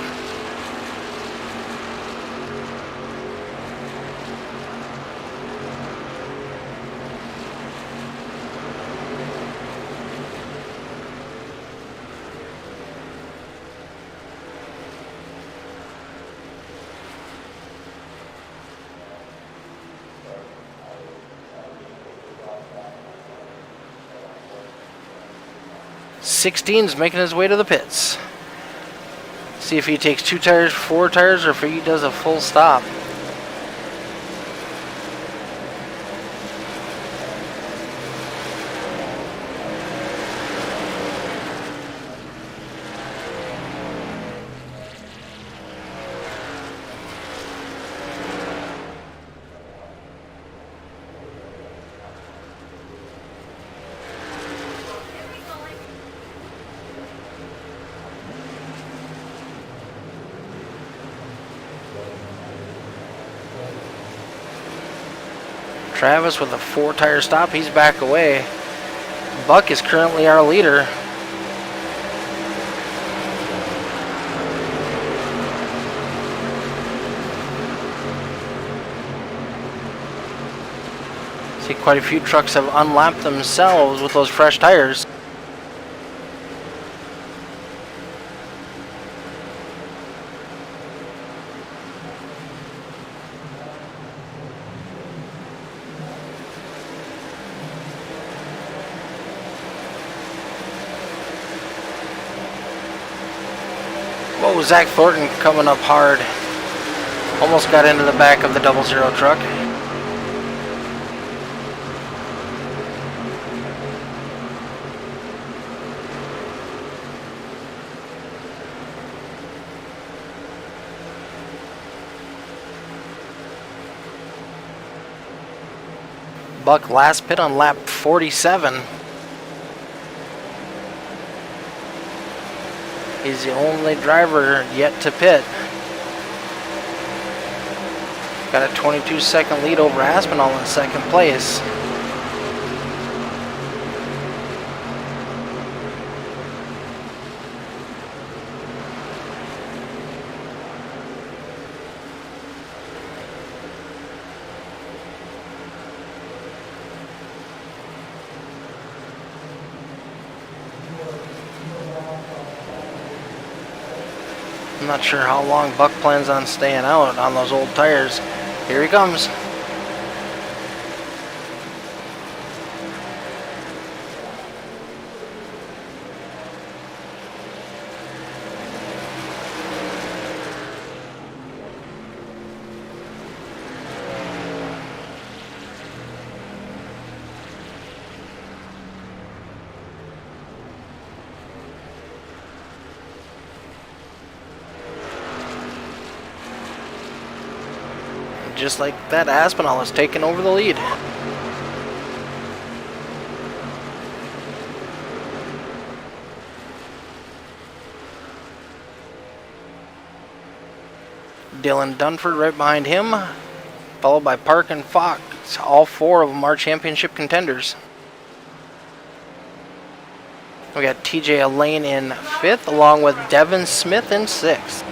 '16's making his way to the pits. See if he takes 2 tires, 4 tires, or if he does a full stop. Travis with a 4-tire stop, he's back away. Buck is currently our leader. See, quite a few trucks have unlapped themselves with those fresh tires. Whoa, Zach Thornton coming up hard. Almost got into the back of the 00 truck. Buck last pit on lap 47. He's the only driver yet to pit. Got a 22-second lead over Aspinall in 2nd place. I'm not sure how long Buck plans on staying out on those old tires. Here he comes. Just like that, Aspinall has taken over the lead. Dylan Dunford right behind him, followed by Park and Fox. All 4 of them are championship contenders. We got TJ Elaine in 5th, along with Devin Smith in 6th.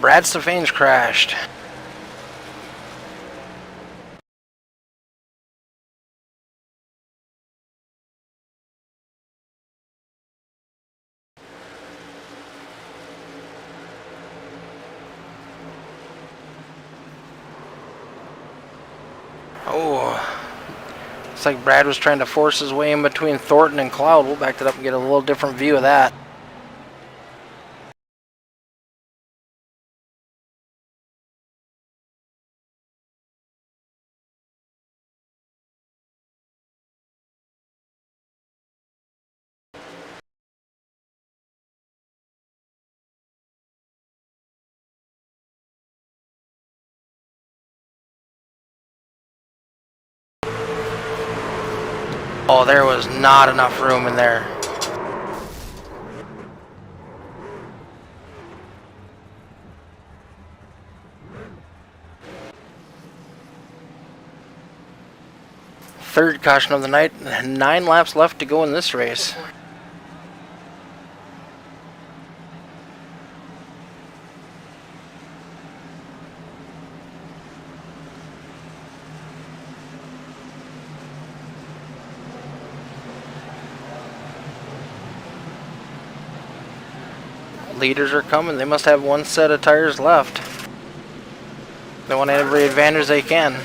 Brad Stefane's crashed. Oh, looks like Brad was trying to force his way in between Thornton and Cloud. We'll back it up and get a little different view of that. Oh, there was not enough room in there. Third caution of the night. 9 laps left to go in this race. Leaders are coming. They must have one set of tires left. They want every advantage they can.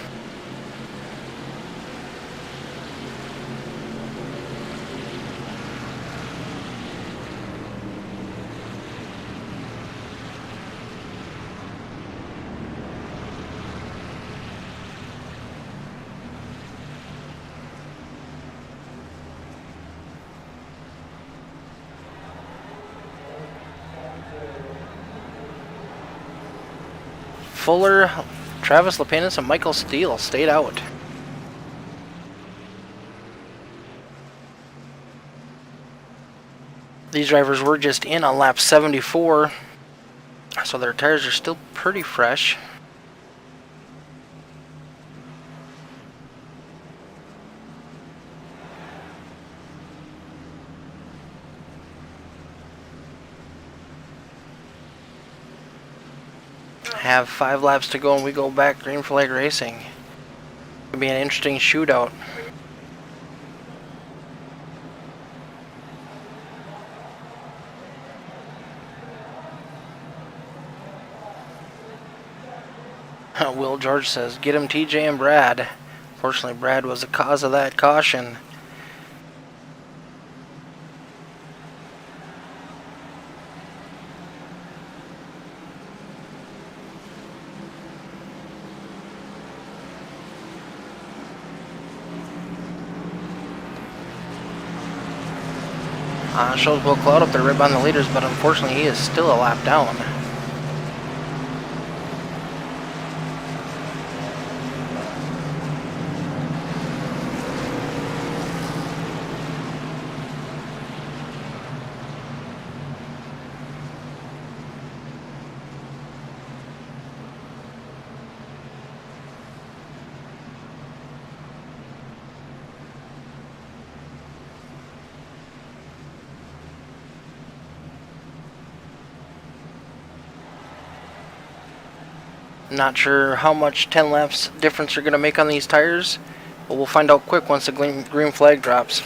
Fuller, Travis Lapinus, and Michael Steele stayed out. These drivers were just in on lap 74, so their tires are still pretty fresh. Have 5 laps to go and we go back green flag racing. It'll be an interesting shootout. Will George says, get him TJ and Brad. Fortunately, Brad was the cause of that caution. Shows Will Cloud up there right behind the leaders, but unfortunately he is still a lap down. Not sure how much 10 laps difference you're going to make on these tires, but we'll find out quick once the green flag drops.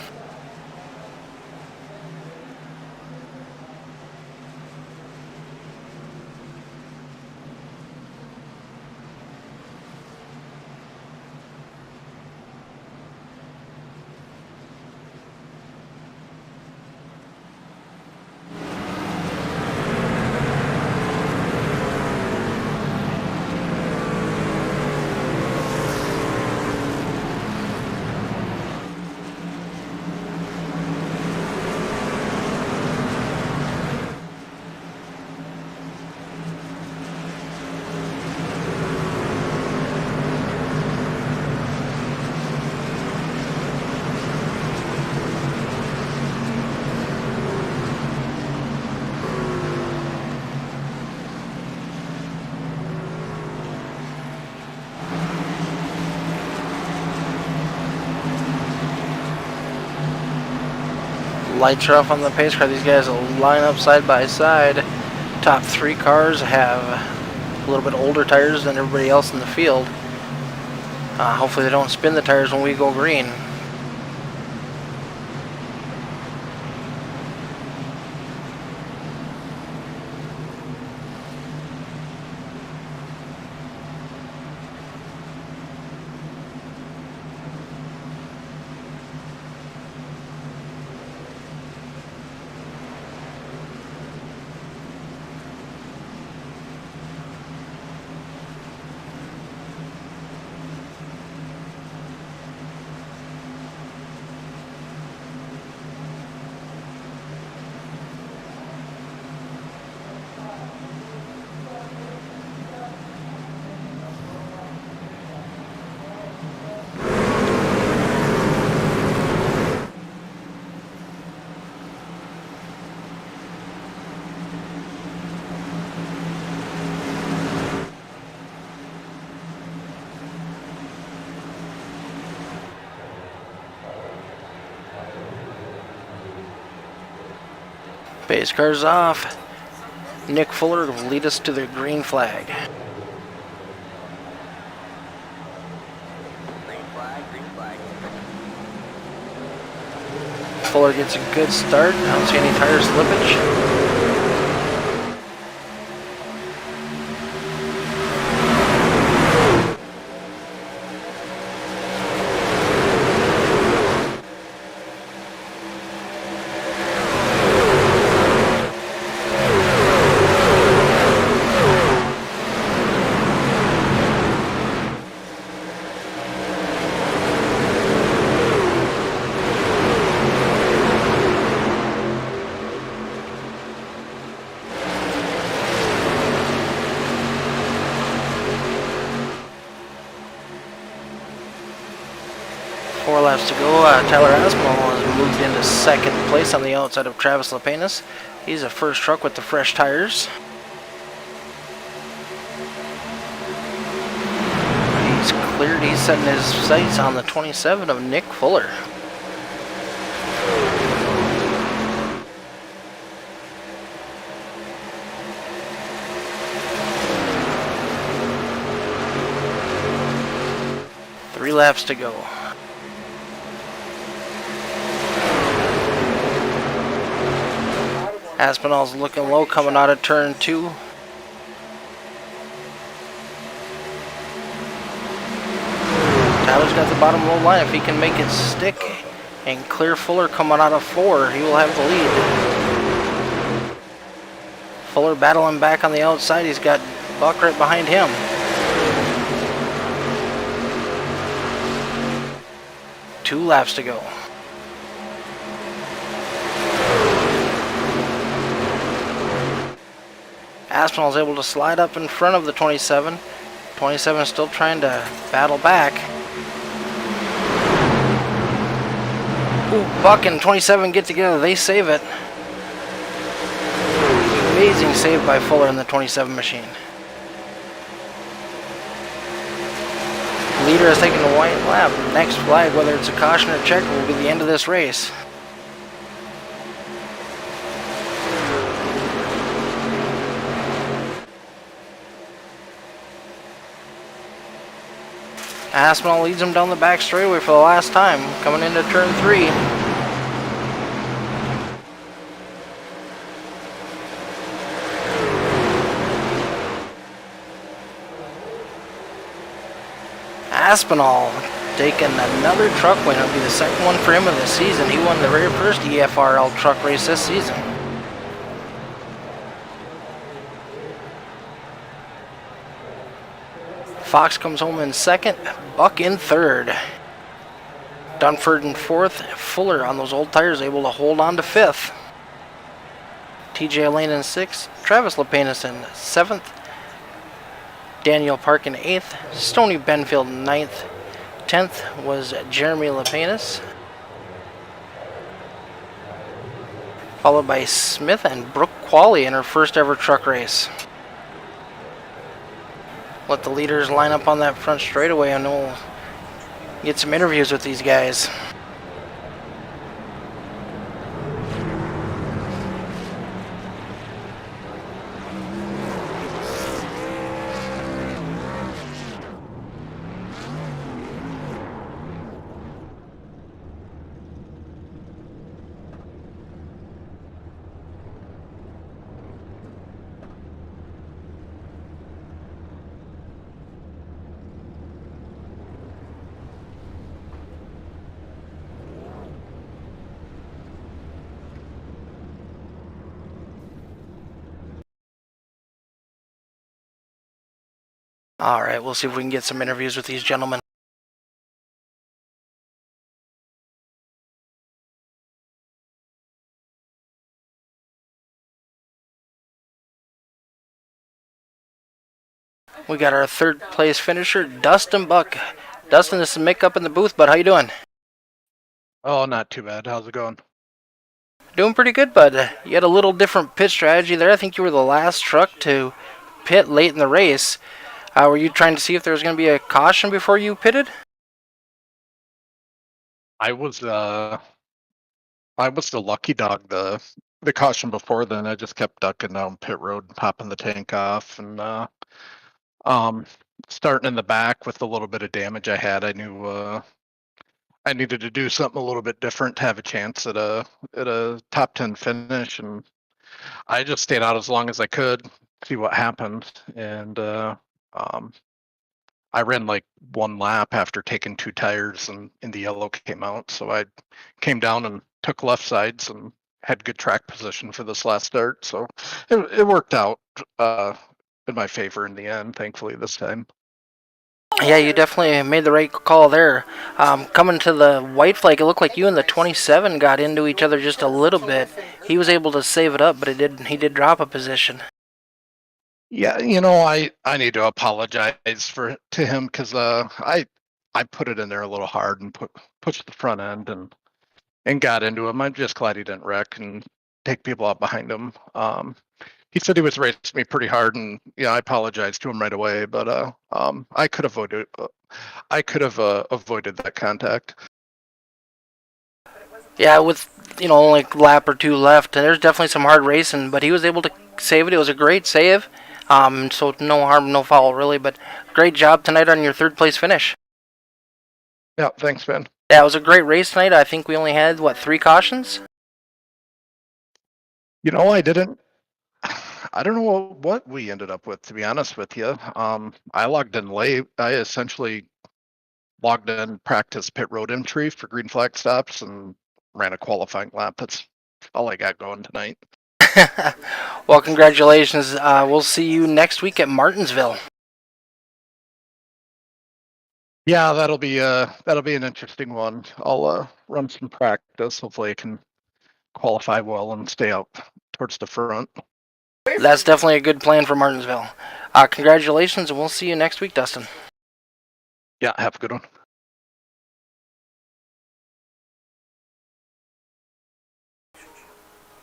Lights are off on the pace car. These guys will line up side by side. Top 3 cars have a little bit older tires than everybody else in the field. Hopefully they don't spin the tires when we go green. Base car's off. Nick Fuller will lead us to the green flag. Green flag. Fuller gets a good start. I don't see any tire slippage. Four laps to go. Tyler Aspinall has moved into second place on the outside of Travis Lapenas. He's a first truck with the fresh tires. He's cleared. He's setting his sights on the 27 of Nick Fuller. Three laps to go. Aspinall's looking low coming out of turn 2. Tyler's got the bottom row line. If he can make it stick and clear Fuller coming out of 4, he will have the lead. Fuller battling back on the outside. He's got Buck right behind him. Two laps to go. Aspinall's able to slide up in front of the 27. 27 is still trying to battle back. Ooh, Buck and 27 get together. They save it. Amazing save by Fuller in the 27 machine. Leader has taken the white lap. Next flag, whether it's a caution or checker, will be the end of this race. Aspinall leads him down the back straightaway for the last time, coming into turn 3. Aspinall taking another truck win. It'll be the second one for him of the season. He won the very first EFRL truck race this season. Fox comes home in second, Buck in third. Dunford in fourth, Fuller on those old tires able to hold on to fifth. TJ Lane in sixth, Travis Lapenas in seventh, Daniel Park in eighth, Stoney Benfield in ninth, 10th was Jeremy Lapenas, followed by Smith and Brooke Qualley in her first ever truck race. Let the leaders line up on that front straightaway and we'll get some interviews with these guys. All right, we'll see if we can get some interviews with these gentlemen. We got our third place finisher, Dustin Buck. Dustin, this is Mick up in the booth, bud. How you doing? Oh, not too bad. How's it going? Doing pretty good, bud. You had a little different pit strategy there. I think you were the last truck to pit late in the race. Were you trying to see if there was going to be a caution before you pitted? I was uh I was the lucky dog the caution before then. I just kept ducking down pit road and popping the tank off and um starting in the back with a little bit of damage I had. I knew I needed to do something a little bit different to have a chance at a top 10 finish, and I just stayed out as long as I could, see what happened. And um I ran like one lap after taking two tires, and the yellow came out. So I came down and took left sides and had good track position for this last start. So it worked out in my favor in the end, thankfully, this time. Yeah, you definitely made the right call there. Coming to the white flag, it looked like you and the 27 got into each other just a little bit. He was able to save it up, but he did drop a position. Yeah, I need to apologize for to him because I put it in there a little hard and pushed the front end and got into him. I'm just glad he didn't wreck and take people out behind him. He said he was racing me pretty hard, and yeah, I apologized to him right away. But I could have avoided that contact. Yeah, with only a lap or two left, and there's definitely some hard racing, but he was able to save it. It was a great save. So no harm, no foul, really. But great job tonight on your third place finish. Yeah, thanks, Ben. Yeah, it was a great race tonight. I think we only had three cautions. I didn't. I don't know what we ended up with, to be honest with you. I logged in late. I essentially logged in, practiced pit road entry for green flag stops, and ran a qualifying lap. That's all I got going tonight. Well, congratulations. We'll see you next week at Martinsville. Yeah, that'll be an interesting one. I'll run some practice. Hopefully, I can qualify well and stay up towards the front. That's definitely a good plan for Martinsville. Congratulations, and we'll see you next week, Dustin. Yeah, have a good one.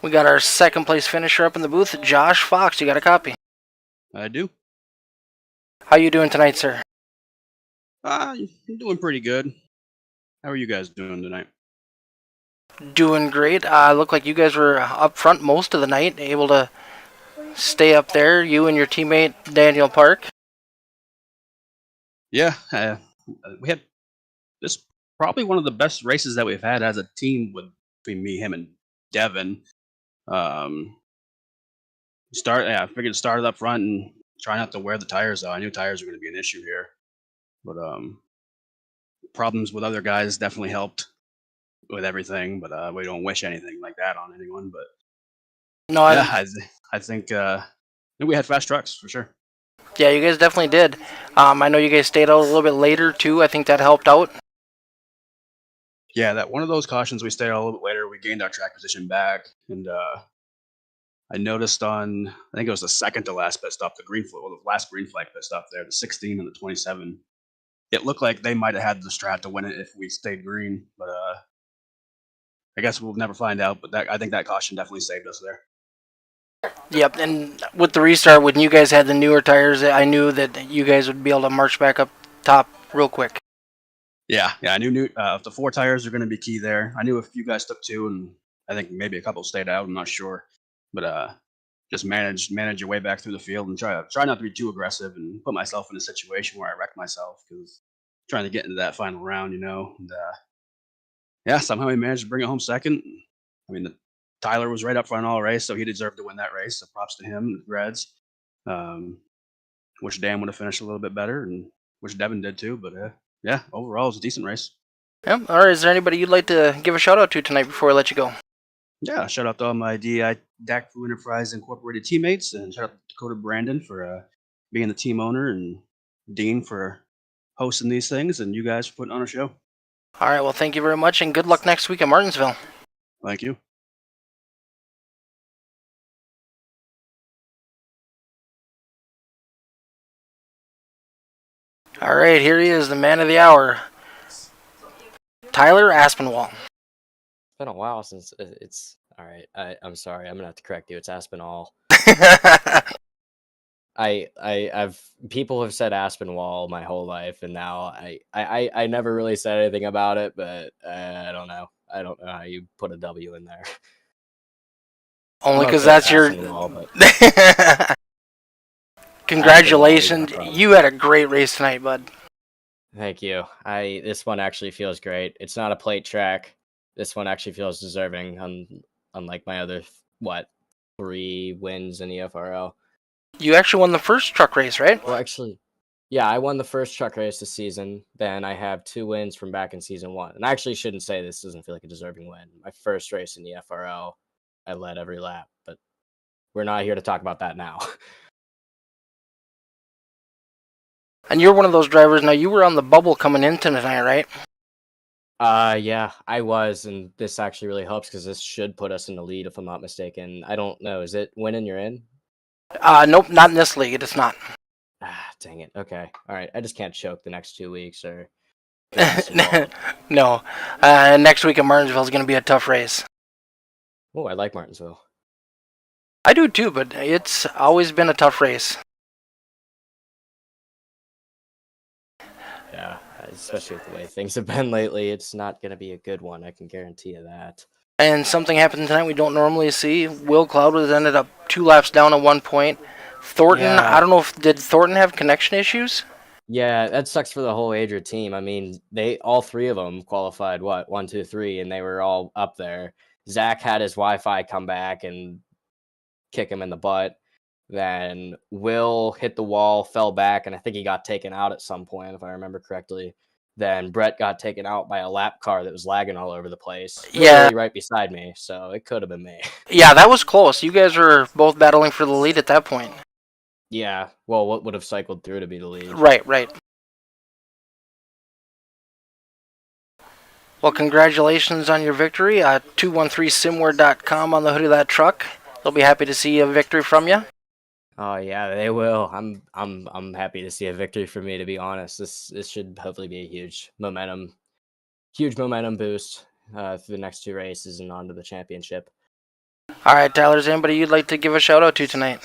We got our second place finisher up in the booth, Josh Fox. You got a copy? I do. How you doing tonight, sir? I'm doing pretty good. How are you guys doing tonight? Doing great. Looked like you guys were up front most of the night, able to stay up there. You and your teammate Daniel Park. Yeah, we had this probably one of the best races that we've had as a team between me, him, and Devin. I figured to start it up front and try not to wear the tires out. I knew tires were going to be an issue here, but problems with other guys definitely helped with everything. But we don't wish anything like that on anyone. But No, yeah, I think we had fast trucks for sure. yeah, you guys definitely did. I know you guys stayed out a little bit later too. I think that helped out. Yeah, that one of those cautions we stayed out a little bit later. We gained our track position back, and I noticed on I think it was the second to last pit stop, the last green flag pit stop there, the 16 and the 27. It looked like they might have had the strat to win it if we stayed green, but I guess we'll never find out. But I think that caution definitely saved us there. Yep, and with the restart, when you guys had the newer tires, I knew that you guys would be able to march back up top real quick. Yeah, I knew the four tires are going to be key there. I knew if you guys took two, and I think maybe a couple stayed out. I'm not sure, but just manage your way back through the field and try not to be too aggressive and put myself in a situation where I wreck myself because trying to get into that final round, And yeah, somehow we managed to bring it home second. I mean, Tyler was right up front all race, so he deserved to win that race. So props to him, Reds. Wish Dan would have finished a little bit better, and wish Devin did too. But yeah, overall, it was a decent race. Yep. All right. Is there anybody you'd like to give a shout out to tonight before I let you go? Yeah, shout out to all my DI DAC Enterprise Incorporated teammates, and shout out to Dakota Brandon for being the team owner and Dean for hosting these things, and you guys for putting on a show. All right, well, thank you very much, and good luck next week at Martinsville. Thank you. All right, here he is, the man of the hour, Tyler Aspinwall. It's been a while since it's all right. I'm sorry. I'm gonna have to correct you. It's Aspinall. I've people have said Aspinwall my whole life, and now I never really said anything about it, but I don't know. I don't know how you put a W in there. Only I'm because okay with that's your. Aspinwall, but Congratulations! Aspinwall, You had a great race tonight, bud. thank you. This one actually feels great. It's not a plate track. This one actually feels deserving, unlike my other 3 wins in the FRL. You actually won the first truck race, right? Well, actually, yeah, I won the first truck race this season. Then I have 2 wins from back in season 1. And I actually shouldn't say this doesn't feel like a deserving win. My first race in the FRL, I led every lap, but we're not here to talk about that now. And you're one of those drivers. Now, you were on the bubble coming in tonight, right? Yeah, I was, and this actually really helps because this should put us in the lead if I'm not mistaken. I don't know. Is it winning you're in? Nope, not in this league. It's not. Ah, dang it. Okay. All right. I just can't choke the next 2 weeks or. No. Next week at Martinsville is going to be a tough race. Oh, I like Martinsville. I do too, but it's always been a tough race. Yeah, especially with the way things have been lately, it's not going to be a good one. I can guarantee you that. And something happened tonight we don't normally see. Will Cloud was ended up 2 laps down at one point. Thornton, Yeah. I don't know if did Thornton have connection issues? Yeah, that sucks for the whole Adria team. I mean, all 3 of them qualified 1, 2, 3, and they were all up there. Zach had his Wi-Fi come back and kick him in the butt. Then Will hit the wall, fell back, and I think he got taken out at some point, if I remember correctly. Then Brett got taken out by a lap car that was lagging all over the place. Yeah. Literally right beside me, so it could have been me. Yeah, that was close. You guys were both battling for the lead at that point. Yeah, well, what would have cycled through to be the lead? Right. Well, congratulations on your victory. 213simware.com on the hood of that truck. They'll be happy to see a victory from you. Oh yeah, they will. I'm happy to see a victory for me. To be honest, this should hopefully be a huge momentum boost through the next 2 races and on to the championship. All right, Tyler, is there anybody you'd like to give a shout out to tonight?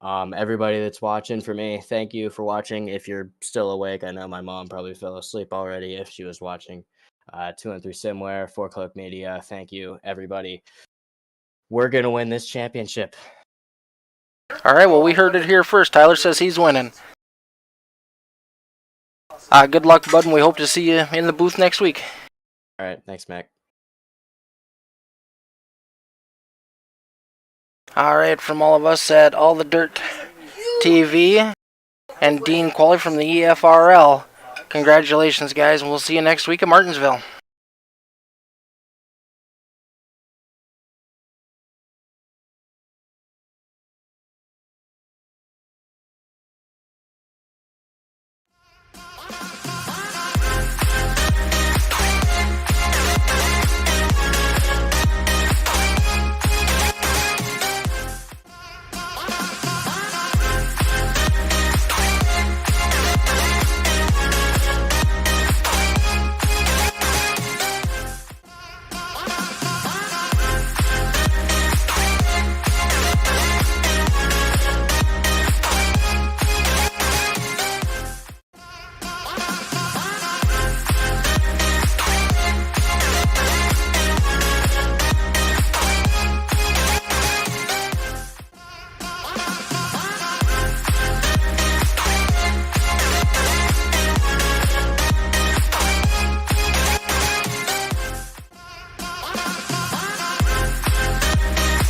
Everybody that's watching for me, thank you for watching. If you're still awake, I know my mom probably fell asleep already if she was watching. 213 Simware, 4 Cloak Media, thank you everybody. We're gonna win this championship. All right, well, we heard it here first. Tyler says he's winning. Good luck, bud, and we hope to see you in the booth next week. All right, thanks, Mac. All right, from all of us at All the Dirt TV and Dean Qualley from the EFRL, congratulations, guys, and we'll see you next week at Martinsville.